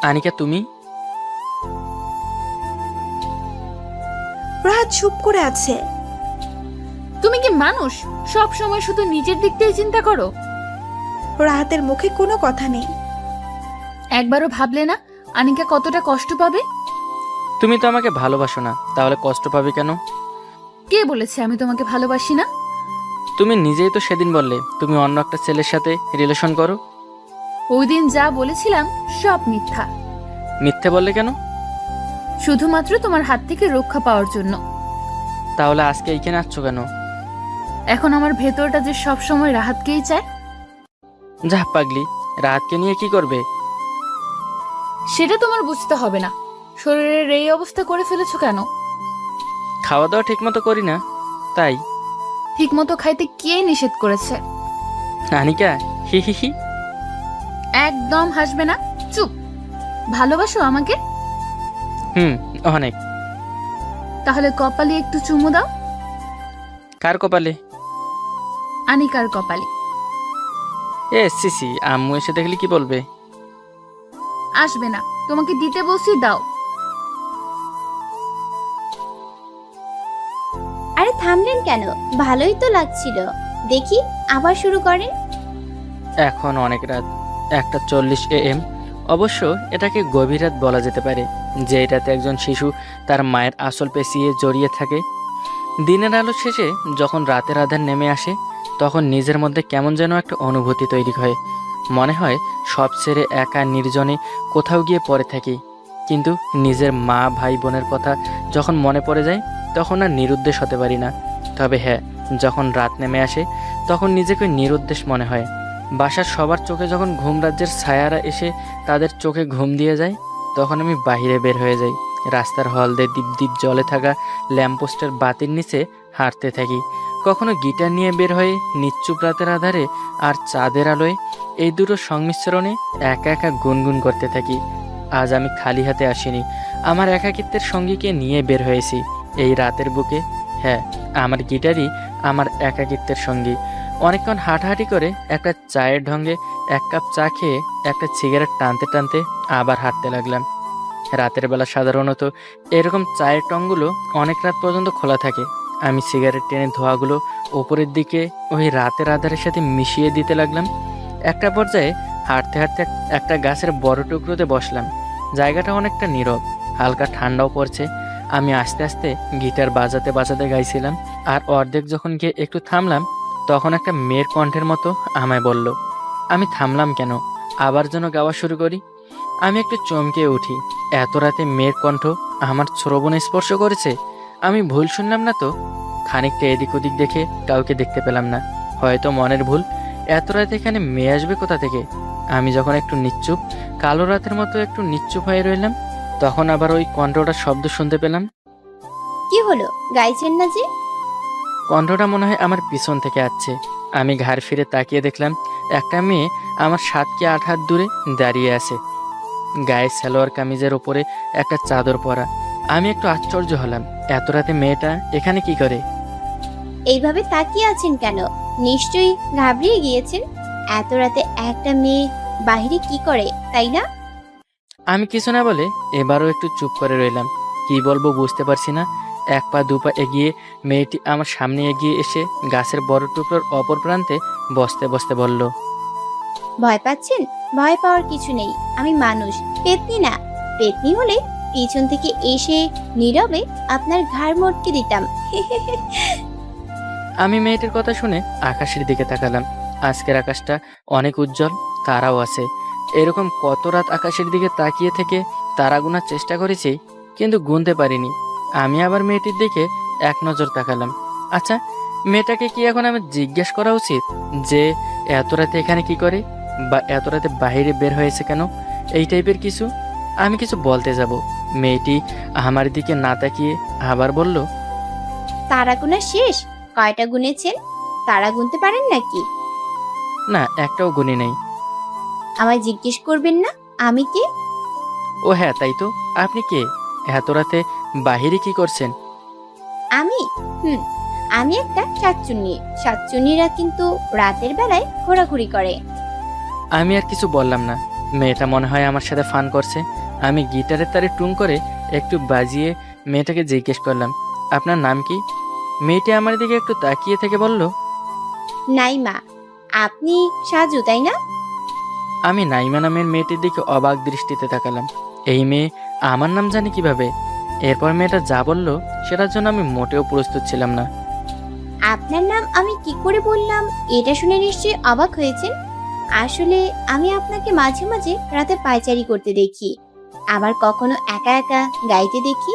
S1: আনিকা, তুমি?
S6: রাহাত চুপ করে আছে।
S11: তুমি কি মানুষ? সব সময় শুধু নিজের দিক দিয়ে চিন্তা করো।
S6: রাহাতের মুখে কোনো কথা নেই।
S11: একবারও ভাবলে না আনিকা কতটা কষ্ট পাবে?
S1: তুমি তো আমাকে ভালোবাসো না, তাহলে কষ্ট পাবে কেন?
S11: কে বলেছে আমি তোমাকে ভালোবাসি না?
S1: তুমি নিজেই তো সেদিন বললে তুমি অন্য একটা ছেলের সাথে রিলেশন করো।
S11: ওই দিন যা বলেছিলাম সব মিথ্যা।
S1: মিথ্যে বললে কেন?
S11: শুধুমাত্র তোমার হাত থেকে রক্ষা পাওয়ার জন্য।
S1: তাহলে আজকে এইখানে আসছো কেন?
S11: এখন আমার ভেতরটা যে সব সময় রাহাতকেই চায়।
S1: যা পাগলি, রাহাতকে নিয়ে কি করবে?
S11: সেটা তোমার বুঝতে হবে না। শরীরের এই অবস্থা করে ফেলেছো কেন?
S1: খাওয়া দাওয়া ঠিক মতো করি না, তাই।
S11: ঠিক মতো খাইতে কে নিষেধ করেছে?
S1: আনিকা, হি হি হি।
S11: একদম হাসবে না, চুপ। ভালোবাসো আমাকে?
S1: অনেক।
S11: তাহলে কপালে একটু চুমু দাও।
S1: কার কপালে?
S11: আনিকার কপালে।
S1: সিসি, আম্মু এসে দেখলে কি বলবে?
S11: আসবে না, তোমাকে দিতে বলছি, দাও।
S2: আরে থামলেন কেন? ভালোই তো লাগছিল, দেখি আবার শুরু করেন।
S1: এখন অনেক রাত, 1:40 AM। অবশ্য এটাকে গভীর রাত বলা যেতে পারে, যে রাতে একজন শিশু তার মায়ের আঁচল পেঁচিয়ে জড়িয়ে থাকে। দিনের আলো শেষে যখন রাতের আধার নেমে আসে, তখন নিজের মধ্যে কেমন যেন একটা অনুভূতি তৈরি হয়। মনে হয় সব ছেড়ে একা নির্জনে কোথাও গিয়ে পড়ে থাকি। কিন্তু নিজের মা ভাই বোনের কথা যখন মনে পড়ে যায়, তখন আর নিরুদ্দেশ হতে পারি না। তবে হ্যাঁ, যখন রাত নেমে আসে তখন নিজেকে নিরুদ্দেশ মনে হয়। বাসার সবার চোখে যখন ঘুম রাজ্যের ছায়ারা এসে তাদের চোখে ঘুম দিয়ে যায়, তখন আমি বাইরে বের হয়ে যাই। রাস্তার হলদে দ্বীপ দ্বীপ জলে থাকা ল্যাম্পপোস্টের বাতির নিচে হাঁটতে থাকি। কখনো গিটার নিয়ে বের হয়ে নিশ্চুপ রাতের আধারে আর চাঁদের আলোয় এই দুটো সংমিশ্রণে একা একা গুনগুন করতে থাকি। আজ আমি খালি হাতে আসিনি, আমার একাকিত্বের সঙ্গীকে নিয়ে বের হয়েছি এই রাতের বুকে। হ্যাঁ, আমার গিটারই আমার একাকিত্বের সঙ্গী। অনেকক্ষণ হাঁটাহাঁটি করে একটা চায়ের ঢঙ্গে 1 কাপ চা খেয়ে একটা সিগারেট টানতে টানতে আবার হাঁটতে লাগলাম। রাতের বেলা সাধারণত এরকম চায়ের টংগুলো অনেক রাত পর্যন্ত খোলা থাকে। আমি সিগারেট টেনে ধোঁয়াগুলো ওপরের দিকে ওই রাতের আধারের সাথে মিশিয়ে দিতে লাগলাম। একটা পর্যায়ে হাঁটতে হাঁটতে একটা গাছের বড় টুকরোতে বসলাম। জায়গাটা অনেকটা নীরব, হালকা ঠান্ডাও পড়ছে। আমি আস্তে আস্তে গিটার বাজাতে বাজাতে গাইছিলাম। আর অর্ধেক যখন গিয়ে একটু থামলাম, তখন একটা মেয়ের কণ্ঠের মতো আমায় বলল। আমি থামলাম কেন, আবার যেন গাওয়া শুরু করি। আমি একটু চমকে উঠি। এত রাতে মেয়ের কণ্ঠ আমার শ্রবণে স্পর্শ করেছে। আমি ভুল শুনলাম না তো? খানিকটা এদিক ওদিক দেখে কাউকে দেখতে পেলাম না, হয়তো মনের ভুল। এত রাতে এখানে মেয়ে আসবে কোথা থেকে? আমি যখন একটু নিশ্চুপ, কালো রাতের মতো একটু নিশ্চুপ হয়ে রইলাম, তখন আবার ওই কণ্ঠটার শব্দ শুনতে পেলাম।
S13: কি হলো, গাইছেন না যে?
S1: কণ্ঠটা মনে হয় আমার পিছন থেকে আসছে। আমি ঘাড় ফিরে তাকিয়ে দেখলাম একটা মেয়ে আমার 7 কি 8 হাত দূরে দাঁড়িয়ে আছে। গায়ে সালোয়ার কামিজের ওপরে একটা চাদর পরা। আমি একটু আশ্চর্য হলাম, এত রাতে মেয়েটা এখানে কি করে?
S13: এইভাবে তাকিয়ে আছেন কেন? নিশ্চয়ই ঘাবড়িয়ে গিয়েছেন। এত রাতে একটা মেয়ে বাইরে কি করে, তাই না?
S1: আমি কিছু না বলে এবারও একটু চুপ করে রইলাম। কি বলবো বুঝতে পারছি না। 1 পা 2 পা এগিয়ে মেয়েটি আমার সামনে এগিয়ে এসে গাছের বড় টুকরোর অপর প্রান্তে বসতে বসতে বলল,
S13: ভয় পাচ্ছেন? ভয় পাওয়ার কিছু নেই। আমি মানুষ, পেতনি না। পেতনি হলে পিছন থেকে এসে নীরবে আপনার ঘাড় মটকে দিতাম।
S1: আমি মেয়েটির কথা শুনে আকাশের দিকে তাকালাম। আজকের আকাশটা অনেক উজ্জ্বল, তারাও আছে। এরকম কত রাত আকাশের দিকে তাকিয়ে থেকে তারা গোনার চেষ্টা করেছি, কিন্তু গুনতে পারিনি। আমি আবার মেয়েটির দিকে এক নজর তাকালাম। আচ্ছা, মেয়েটাকে কি এখন আমি জিজ্ঞেস করা উচিত যে এত রাতে এখানে কি করে, বা এত রাতে বাইরে বের হয়েছে কেন, এই টাইপের কিছু? আমি কিছু বলতে যাব, মেয়েটি আমার দিকে না তাকিয়ে আবার বলল,
S13: তারা গোনা শেষ? কয়টা গুনেছেন? তারা গুনতে পারেন নাকি?
S1: না, একটাও গুনি নেই।
S13: আমায় জিজ্ঞেস করবেন না আমি কে?
S1: ও হ্যাঁ, তাই তো। আপনি কে? এত রাতে বাহিরে কি করছেন?
S13: আমি আমি একটা শাকচুন্নি। শাকচুন্নিরা কিন্তু রাতের বেলায় ঘোরাঘুরি করে।
S1: আমি আর কিছু বললাম না। মেয়েটা মনে হয় আমার সাথে ফান করছে। আমি গিটারের তারে টুং করে একটু বাজিয়ে মেয়েটাকে জিজ্ঞেস করলাম, আপনার নাম কি? মেয়েটি আমার দিকে একটু তাকিয়ে থেকে বলল,
S13: নাইমা। আপনি সাজু, তাই না?
S1: আমি নাইমা নামের মেয়েটির দিকে অবাক দৃষ্টিতে তাকালাম। এই মেয়ে আমার নাম জানে কিভাবে? এরপর মেয়েটা যা বলল সেটার জন্য আমি মোটেও প্রস্তুত ছিলাম না।
S13: আপনার নাম আমি কি করে বললাম, এটা শুনে নিশ্চয়ই অবাক হয়েছেন। আসলে আমি আপনাকে মাঝে মাঝে রাতে পায়চারি করতে দেখি, আবার কখনো একা একা গাইতে দেখি।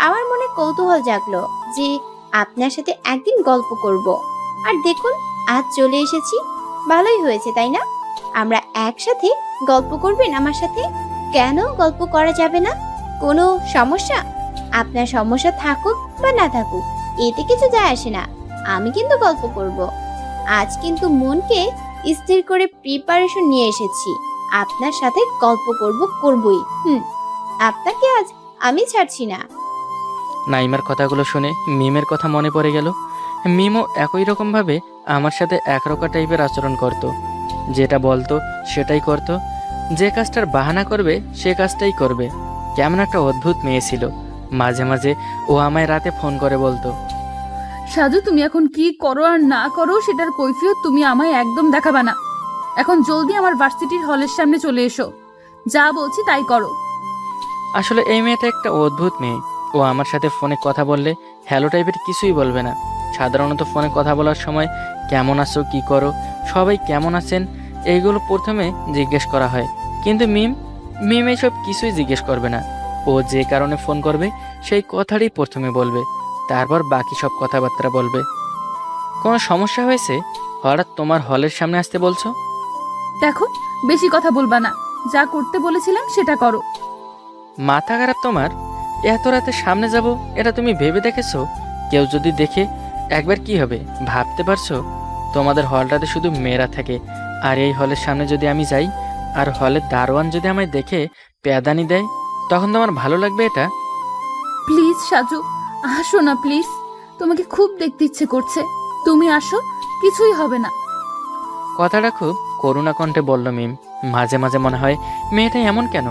S13: আমার মনে কৌতূহল জাগলো যে আপনার সাথে একদিন গল্প করব। আর দেখুন, আজ চলে এসেছি। ভালোই হয়েছে, তাই না? আমরা একসাথে গল্প করবেন আমার সাথে? কেন গল্প করা যাবে না? কোনো সমস্যা? আপনার সমস্যা থাকুক বা না থাকুক, এতে কিছু যায় আসে না। আমি কিন্তু গল্প করব। আজ কিন্তু মনকে স্থির করে প্রিপারেশন নিয়ে এসেছি। আপনার সাথে গল্প করবই। আপনাকে আজ আমি ছাড়ছি না।
S1: নাইমার কথাগুলো শুনে মিমের কথা মনে পড়ে গেল। মিমও একই রকমভাবে আমার সাথে একরকম টাইপের আচরণ করত। যেটা বলতো সেটাই করত, যে কাজটার বাহানা করবে সে কাজটাই করবে। কেমন একটা অদ্ভুত মেয়ে ছিল। মাঝে মাঝে ও আমায় রাতে ফোন করে বলতো,
S11: সাজু, তুমি এখন কি করো আর না করো সেটার কৈফিয়ত তুমি আমায় একদম দেখাবা না। এখন জলদি আমার ভার্সিটির হলের সামনে চলে এসো। যা বলছি তাই করো।
S1: আসলে এই মেয়েটা একটা অদ্ভুত মেয়ে। ও আমার সাথে ফোনে কথা বললে হ্যালো টাইপের কিছুই বলবে না। সাধারণত ফোনে কথা বলার সময় কেমন আছো, কি করো, সবাই কেমন আছেন, এইগুলো প্রথমে জিজ্ঞেস করা হয়। কিন্তু মিম এইসব কিছুই জিজ্ঞেস করবে না। ও যে কারণে ফোন করবে সেই কথাটাই প্রথমে বলবে, তারপর বাকি সব কথাবার্তা বলবে। কোনো সমস্যা হয়েছে হঠাৎ তোমার হলের সামনে আসতে বলছো?
S11: দেখো, বেশি কথা বলবা না। যা করতে বলেছিলাম সেটা করো।
S1: মাথা খারাপ তোমার? এত রাতে সামনে যাব এটা তুমি ভেবে দেখেছো? কেউ যদি দেখে একবার কি হবে ভাবতে পারছো? তোমাদের হলটাতে শুধু মেয়েরা থাকে, আর এই হলের সামনে যদি আমি যাই আর হলের দারোয়ান যদি আমায় দেখে প্যাদানি দেয়, তখন তোমার ভালো লাগবে এটা?
S11: প্লিজ সাজু, আসো না প্লিজ, তোমাকে খুব দেখতে ইচ্ছে করছে, তুমি আসো, কিছুই হবে না।
S1: কথাটা খুব করুণা কণ্ঠে বলল মিম। মাঝে মাঝে মনে হয় মেয়েটা এমন কেন,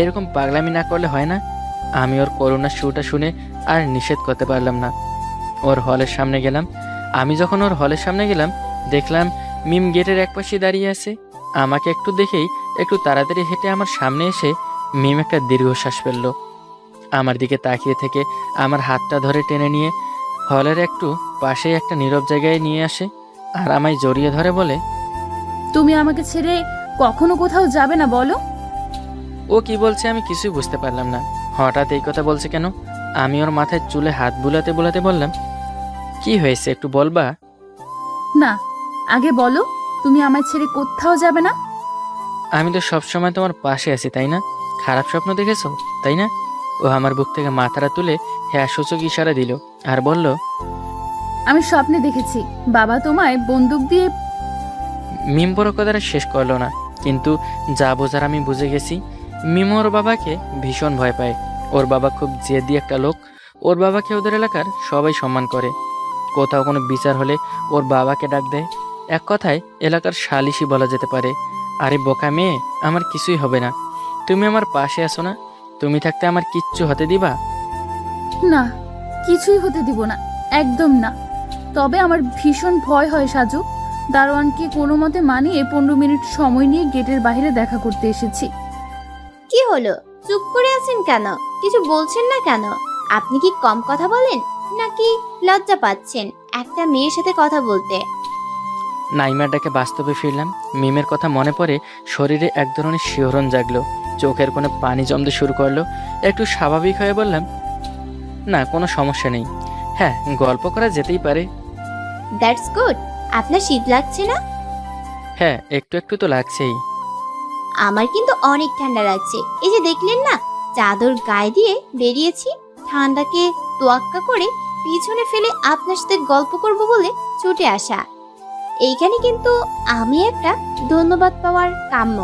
S1: এরকম পাগলামি না করলে হয় না। আমি ওর করুণার সুরটা শুনে আর নিষেধ করতে পারলাম না। ওর হলের সামনে গেলাম। আমি যখন ওর হলের সামনে গেলাম, দেখলাম মিম গেটের একপাশে দাঁড়িয়ে আছে। আমাকে একটু দেখেই একটু তাড়াতাড়ি হেঁটে আমার সামনে এসে মিম একটা দীর্ঘশ্বাস ফেলল। আমার দিকে তাকিয়ে থেকে আমার হাতটা ধরে টেনে নিয়ে হলের একটু পাশেই একটা নীরব জায়গায় নিয়ে আসে আর আমায় জড়িয়ে ধরে বলে,
S11: তুমি আমাকে ছেড়ে কখনো কোথাও যাবে না বলো?
S1: ও কি বলছে আমি কিছুই বুঝতে পারলাম না। হঠাৎ এই কথা বলছে কেন? আমি ওর মাথায় চুলে হাত বুলাতে বুলাতে বললাম, কি হয়েছে একটু বলবা?
S11: না, আগে বলো, তুমি আমায় ছেড়ে কোথাও যাবে না?
S1: আমি তো সবসময় তোমার পাশে আছি, তাই না? খারাপ স্বপ্ন দেখেছো, তাই না? ও আমার বুক থেকে মাথাটা তুলে হ্যাঁ সূচক ইশারা দিল আর বলল,
S11: আমি স্বপ্নে দেখেছি বাবা তোমায় বন্দুক দিয়ে।
S1: মিম বড় কথাটা শেষ করলো না, কিন্তু যা বোঝার আমি বুঝে গেছি। মিম ওর বাবাকে ভীষণ ভয় পায়। ওর বাবা খুব জেদি একটা লোক। ওর বাবাকে ওদের এলাকার সবাই সম্মান করে। কোথাও কোনো বিচার হলে ওর বাবাকে ডাক দেয়। এক কথায় এলাকার সালিশি বলা যেতে পারে। আরে বোকা মেয়ে, আমার কিছুই হবে না। তুমি আমার পাশে আসো না? তুমি থাকতে আমার কিচ্ছু হতে দিবা?
S11: না, কিছুই হতে দিব না, একদম না। তবে আমার ভীষণ ভয় হয় সাজু। দারোয়ানকে কোনো মতে মানিয়ে 15 মিনিট সময় নিয়ে গেটের বাইরে দেখা করতে এসেছি।
S13: কি হলো, চুপ করে আছেন কেন? কিছু বলছেন না কেন? আপনি কি কম কথা বলেন নাকি লজ্জা পাচ্ছেন একটা মেয়ের সাথে কথা বলতে?
S1: নাইমার ডাকে বাস্তবে ফিরলাম। মিমের কথা মনে পড়ে শরীরে এক ধরনের শিহরণ জাগলো, চোখের কোণে পানি জমতে শুরু করলো। একটু স্বাভাবিক হয়ে বললাম, না কোনো সমস্যা নেই, হ্যাঁ গল্প করা যেতেই পারে।
S13: That's good. আপনার শীত লাগছে না?
S1: হ্যাঁ একটু একটু তো লাগছেই।
S13: আমার কিন্তু অনেক ঠান্ডা লাগছে। এই যে দেখলেন না, চাদর গায়ে দিয়ে বেরিয়েছি, ঠান্ডাকে তোয়াক্কা করে পিছনে ফেলে আপনার সাথে গল্প করব বলে ছুটে আসা। এইখানে কিন্তু আমি একটা ধন্যবাদ পাওয়ার কাম্য।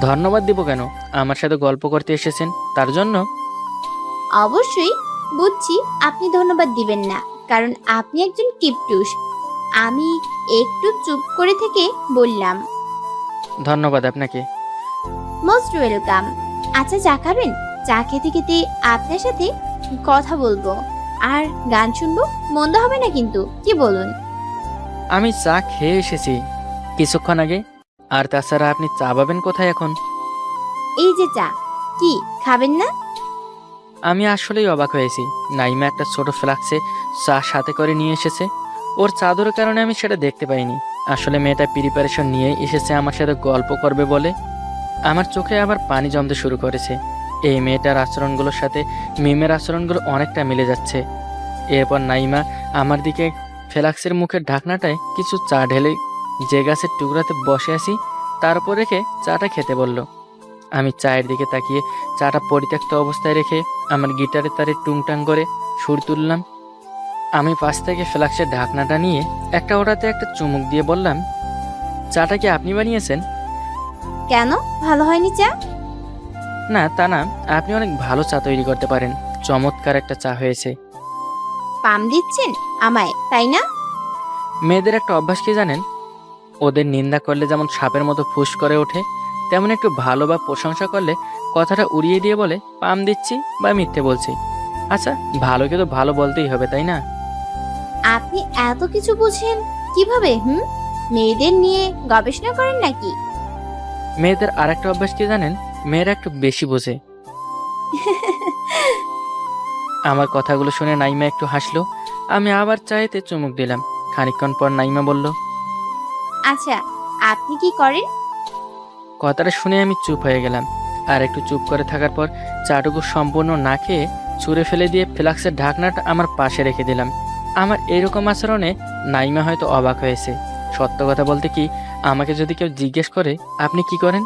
S1: ধন্যবাদ দিব কেন? আমার সাথে গল্প করতে এসেছেন তার জন্য।
S13: অবশ্যই বুঝছি আপনি ধন্যবাদ দিবেন না, কারণ আপনি একজন কিপটুস। আমি একটু চুপ করে থেকে বললাম,
S1: ধন্যবাদ আপনাকে।
S13: Most welcome. আচ্ছা, চা খাবেন? চা খেতে খেতে আপনার সাথে কথা বলবো আর গান শুনবো, মন্দ হবে না কিন্তু, কি বলুন?
S1: আমি চা খেয়ে এসেছি কিছুক্ষণ আগে। আর তাছাড়া আপনি চা পাবেন কোথায় এখন?
S13: এই যে চা, কি খাবেন না?
S1: আমি আসলেই অবাক হয়েছি। নাইমা একটা ছোট ফ্লাক্সে চা সাথে করে নিয়ে এসেছে। ওর চাদরের কারণে আমি সেটা দেখতে পাইনি। আসলে মেয়েটা প্রিপারেশন নিয়ে এসেছে আমার সাথে গল্প করবে বলে। আমার চোখে আবার পানি জমতে শুরু করেছে। এই মেয়েটার আচরণগুলোর সাথে মিমের আচরণগুলো অনেকটা মিলে যাচ্ছে। এরপর নাইমা আমার দিকে ফ্লাক্সের মুখের ঢাকনাটায় কিছু চা ঢেলে যে গাছের টুকরাতে বসে আছি তার উপর রেখে চাটা খেতে বলল। আমি চায়ের দিকে তাকিয়ে চাটা পরিত্যক্ত অবস্থায় রেখে আমার গিটারের তারে টুংটাং করে সুর তুললাম। আমি পাশ থেকে ফ্লাক্সের ঢাকনাটা নিয়ে একটা ওটাতে একটা চুমুক দিয়ে বললাম, চাটা কি আপনি বানিয়েছেন?
S13: কেন, ভালো হয়নি চা?
S1: না তা না, আপনি অনেক ভালো চা তৈরি করতে পারেন। চমৎকার একটা চা হয়েছে।
S13: পাম দিচ্ছেন আমায়, তাই না?
S1: মেয়েদের একটা অভ্যাস কি জানেন? ওদের নিন্দা করলে যেমন সাপের মতো ফুস করে ওঠে, তেমন একটু ভালো বা প্রশংসা করলে কথাটা উড়িয়ে দিয়ে বলে পাম দিচ্ছি বা মিথ্যে বলছি। আচ্ছা ভালোকে তো ভালো বলতেই হবে, তাই না?
S13: আপনি এত কিছু বুঝেন কিভাবে? মেয়েদের নিয়ে গবেষণা করেন নাকি?
S1: মেয়েদের আর একটা অভ্যাস কি জানেন? মেয়েরা একটু বেশি বোঝে। আমার কথাগুলো শুনে নাইমা একটু হাসলো। আমি আবার চায়েতে চুমুক দিলাম। খানিকক্ষণ পর নাইমা বলল,
S13: আচ্ছা, আপনি কি করেন?
S1: কথাটা শুনে আমি চুপ হয়ে গেলাম। আর একটু চুপ করে থাকার পর চাটুকু সম্পূর্ণ না খেয়ে ছুঁড়ে ফেলে দিয়ে ফ্লাক্সের ঢাকনাটা আমার পাশে রেখে দিলাম। আমার এরকম আচরণে নাইমা হয়তো অবাক হয়েছে। সত্য কথা বলতে কি, আমাকে যদি কেউ জিজ্ঞেস করে আপনি কি করেন,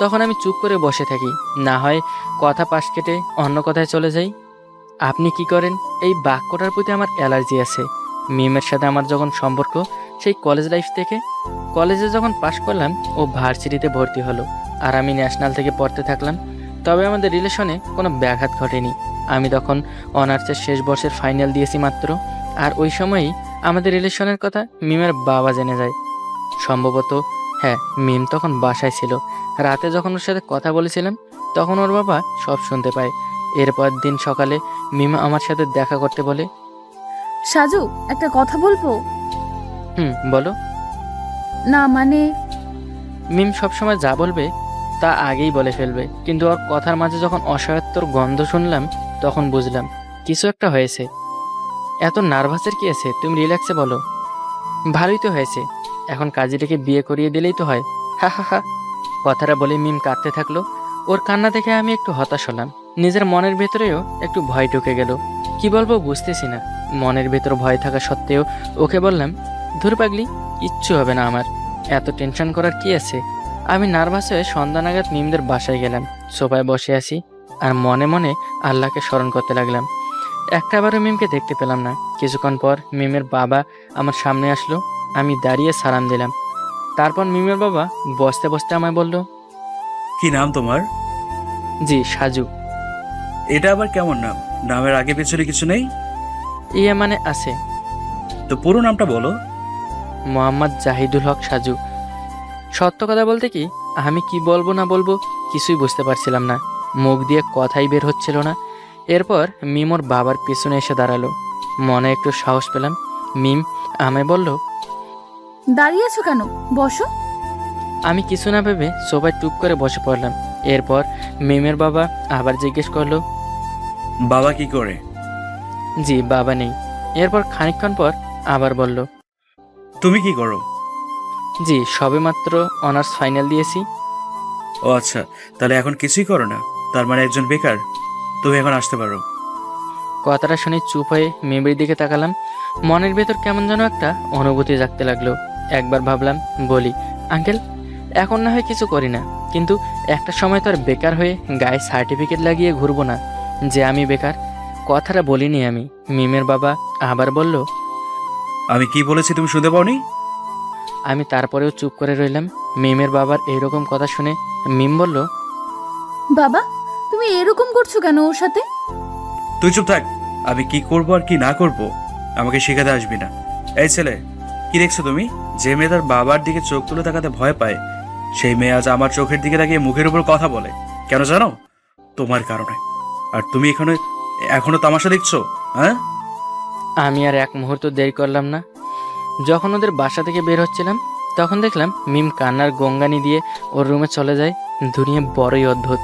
S1: তখন আমি চুপ করে বসে থাকি, না হয় কথা পাশ কেটে অন্য কথায় চলে যাই। আপনি কি করেন এই বাক্যটার প্রতি আমার অ্যালার্জি আছে। মিমের সাথে আমার যখন সম্পর্ক সেই কলেজ লাইফ থেকে, কলেজে যখন পাশ করলাম ও ভার্সিটিতে ভর্তি হলো আর আমি ন্যাশনাল থেকে পড়তে থাকলাম। তবে আমাদের রিলেশনে কোনো ব্যাঘাত ঘটেনি। আমি তখন অনার্সের শেষ বর্ষের ফাইনাল দিয়েছি মাত্র। আর ওই সময়ই আমাদের রিলেশনের কথা মিমের বাবা জেনে যায়। সম্ভবত হ্যাঁ, মিম তখন বাসায় ছিল। রাতে যখন ওর সাথে কথা বলেছিলাম তখন ওর বাবা সব শুনতে পায়। এরপর দিন সকালে মিম আমার সাথে দেখা করতে বলে।
S11: সাজু, একটা কথা বলবো?
S1: বলো।
S11: না মানে
S1: মিম সবসময় যা বলবে তা আগেই বলে ফেলবে, কিন্তু ওর কথার মাঝে যখন অসহায়ত্বর গন্ধ শুনলাম তখন বুঝলাম কিছু একটা হয়েছে। এত নার্ভাসের কি আছে? তুমি রিল্যাক্সে বলো। ভালোই তো হয়েছে, এখন কাজীটাকে বিয়ে করিয়ে দিলেই তো হয়। হা হা হা। কথাটা বলে মিম কাঁদতে থাকলো। ওর কান্না দেখে আমি একটু হতাশ হলাম। নিজের মনের ভেতরেও একটু ভয় ঢুকে গেল। কি বলবো বুঝতেছি না। মনের ভেতর ভয় থাকা সত্ত্বেও ওকে বললাম, ধুর পাগলি, কিচ্ছু হবে না আমার, এত টেনশন করার কি আছে। আমি নার্ভাস হয়ে সন্ধ্যা নাগাদ মিমদের বাসায় গেলাম। সোফায় বসে আছি আর মনে মনে আল্লাহকে স্মরণ করতে লাগলাম। একটাবারও মিমকে দেখতে পেলাম না। কিছুক্ষণ পর মিমের বাবা আমার সামনে আসলো। আমি দাঁড়িয়ে সালাম দিলাম। তারপর মিমের বাবা বসতে বসতে আমায় বলল,
S8: কি নাম তোমার?
S1: জি, সাজু।
S8: এটা আবার কেমন নাম? নামের আগে পেছনে কিছু নেই?
S1: ইয়ে মানে আছে।
S8: তো পুরো নামটা বলো।
S1: মোহাম্মদ জাহিদুল হক সাজু। সত্য কথা বলতে কি, আমি কি বলবো না বলবো কিছুই বুঝতে পারছিলাম না। মুখ দিয়ে কথাই বের হচ্ছিল না। এরপর মিম ওর বাবার পিছনে এসে দাঁড়ালো। মনে একটু সাহস পেলাম। মিম আমায় বলল,
S11: দাঁড়িয়ে আছো কেন? বসো।
S1: আমি কিছু না ভেবে সোফায় টুপ করে বসে পড়লাম। এরপর মিমের বাবা আবার জিজ্ঞেস করলো,
S8: বাবা কি করে?
S1: জি, বাবা নেই। এরপর খানিকক্ষণ পর আবার বলল,
S8: তুমি কি করো?
S1: জি, সবেমাত্র অনার্স ফাইনাল দিয়েছি।
S8: ও আচ্ছা, তাহলে এখন কিছুই করো না, তার মানে একজন বেকার। তুমি এখন আসতে পারো।
S1: কথাটা শুনে চুপ হয়ে মেয়ের দিকে তাকালাম। মনের ভেতর কেমন যেন একটা অনুভূতি জাগতে লাগলো। একবার ভাবলাম, বলি, আঙ্কেল, এখন না হয় কিছু করি না, কিন্তু একটা সময় তো আর বেকার হয়ে গায়ে সার্টিফিকেট লাগিয়ে ঘুরবো না যে আমি বেকার। কথাটা বলিনি আমি। মিমের বাবা আবার বলল,
S8: আমি কি বলেছি তুমি শুনতে পাওনি?
S1: আমি তারপরেও চুপ করে রইলাম। মিমের বাবার এইরকম কথা শুনে মিম বলল,
S11: বাবা, তুমি এরকম করছো কেন ওর সাথে?
S8: তুই চুপ থাক। আমি কি করব আর কি না করব আমাকে শেখাতে আসবি না। এই ছেলে, কি দেখছো তুমি? যে মেয়ে তার বাবার দিকে চোখ তুলে তাকাতে ভয় পায়, সেই মেয়ে আজ আমার চোখের দিকে তাকিয়ে মুখের উপর কথা বলে। কেন জানো? তোমার কারণে। আর তুমি এখনো তামাশা দেখছো, হ্যাঁ?
S1: আমি আর এক মুহূর্ত দেরি করলাম না। যখন ওদের বাসা থেকে বের হচ্ছিলাম তখন দেখলাম মিম কান্নার গঙ্গানি দিয়ে ওর রুমে চলে যায়। দুনিয়া বড়ই অদ্ভুত।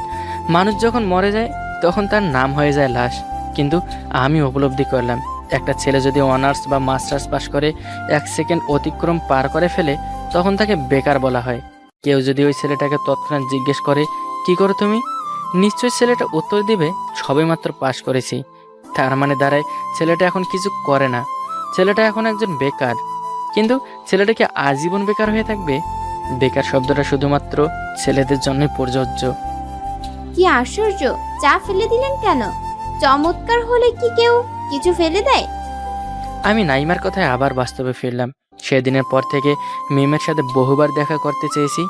S1: মানুষ যখন মরে যায় তখন তার নাম হয়ে যায় লাশ। কিন্তু আমি উপলব্ধি করলাম, একটা ছেলে যদি অনার্স বা মাস্টার্স পাস করে 1 সেকেন্ড অতিক্রম পার করে ফেলে তখন তাকে বেকার বলা হয়। কেউ যদি ওই ছেলেটাকে তৎক্ষণাৎ জিজ্ঞেস করে, কি করো তুমি, নিশ্চয়ই ছেলেটা উত্তর দিবে, সবেমাত্র পাশ করেছি। তার মানে দাঁড়ায় ছেলেটা এখন কিছু করে না, ছেলেটা এখন একজন বেকার। কিন্তু ছেলেটা কি আজীবন বেকার হয়ে থাকবে? বেকার শব্দটা শুধুমাত্র ছেলেদের জন্যই প্রযোজ্য।
S13: কি আশ্চর্য, চা ফেলে দিলেন কেন? চমৎকার হলে কি কেউ কিছু ফেলে দেয়?
S1: আমি নাইমার কথায় আবার বাস্তবে ফিরলাম। সেদিনের পর থেকে মিমের সাথে বহুবার দেখা করতে চেয়েছি,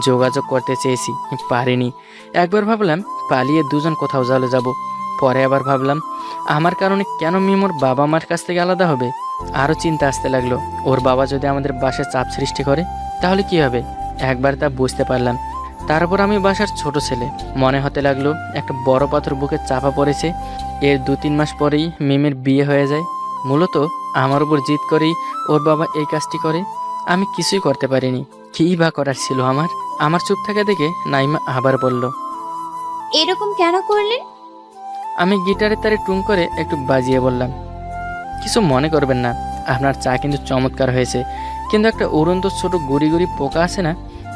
S1: যোগাযোগ করতে চেয়েছি, পারিনি। একবার ভাবলাম পালিয়ে দুজন কোথাও চলে যাব। পরে আবার ভাবলাম আমার কারণে কেন মিম ওর বাবা মার কাছ থেকে আলাদা হবে। আরও চিন্তা আসতে লাগলো, ওর বাবা যদি আমাদের বাসায় চাপ সৃষ্টি করে তাহলে কি হবে। একবার তা বুঝতে পারলাম। তারপর আমি বাসার ছোট ছেলে মনে হতে লাগলো। একটা বড় পাথর বুকে চাপা পড়েছে। এর 2-3 মাস পরেই মিমের বিয়ে হয়ে যায়। মূলত আমার উপর জিদ করেই ওর বাবা এই কাজটি করে। আমি কিছুই করতে পারিনি। কী বা করার ছিল আমার চুপ থাকা দেখে নাইমা আবার বলল,
S13: এরকম কেন করলেন?
S1: আমি গিটারের তারে টুং করে একটু বাজিয়ে বললাম, কিছু মনে করবেন না, আপনার চা কিন্তু চমৎকার হয়েছে, কিন্তু একটা উড়ন্ত ছোট গুড়ি গুড়ি পোকা আছে না,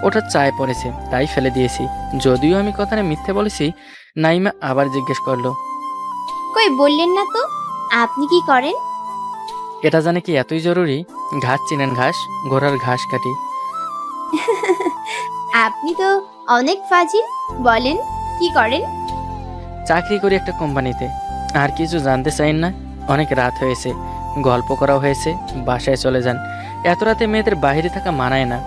S1: ওটা চায়ে পড়েছে, তাই ফেলে দিয়েছি। যদিও আমি কথাটা মিথ্যে বলেছি। নাইমা আবার জিজ্ঞেস করলো,
S13: কই বললেন না তো, আপনি কি করেন?
S1: এটা জানে কি এতই জরুরি? ঘাস চিনেন? ঘাস, ঘোড়ার ঘাস কাটি।
S13: আপনি তো অনেক ফাজিল, বলেন কি করেন?
S1: চাকরি করি একটা কোম্পানিতে। আর কিছু জানতে চাইন না? অনেক রাত হয়েছে, গল্প করা হয়েছে, বাসায় চলে যান। এত রাতে মেয়েদের বাইরে থাকা মানায় না।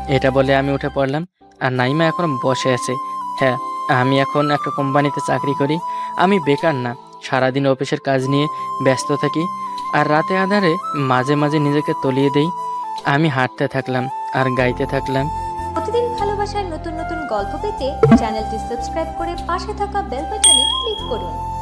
S1: এটা বলে আমি উঠে পড়লাম। আর নাইমা এখন বসে আছে। হ্যাঁ, আমি এখন একটা কোম্পানিতে চাকরি করি। আমি বেকার না, সারাদিন অফিসের কাজ নিয়ে ব্যস্ত থাকি আর রাতে আধারে মাঝে মাঝে নিজেকে তলিয়ে দেই। আমি হাঁটতে থাকলাম আর গাইতে থাকলাম।
S4: প্রতিদিন ভালোবাসার নতুন নতুন গল্প পেতে চ্যানেলটি সাবস্ক্রাইব করে পাশে থাকা বেল বাটনে ক্লিক করুন।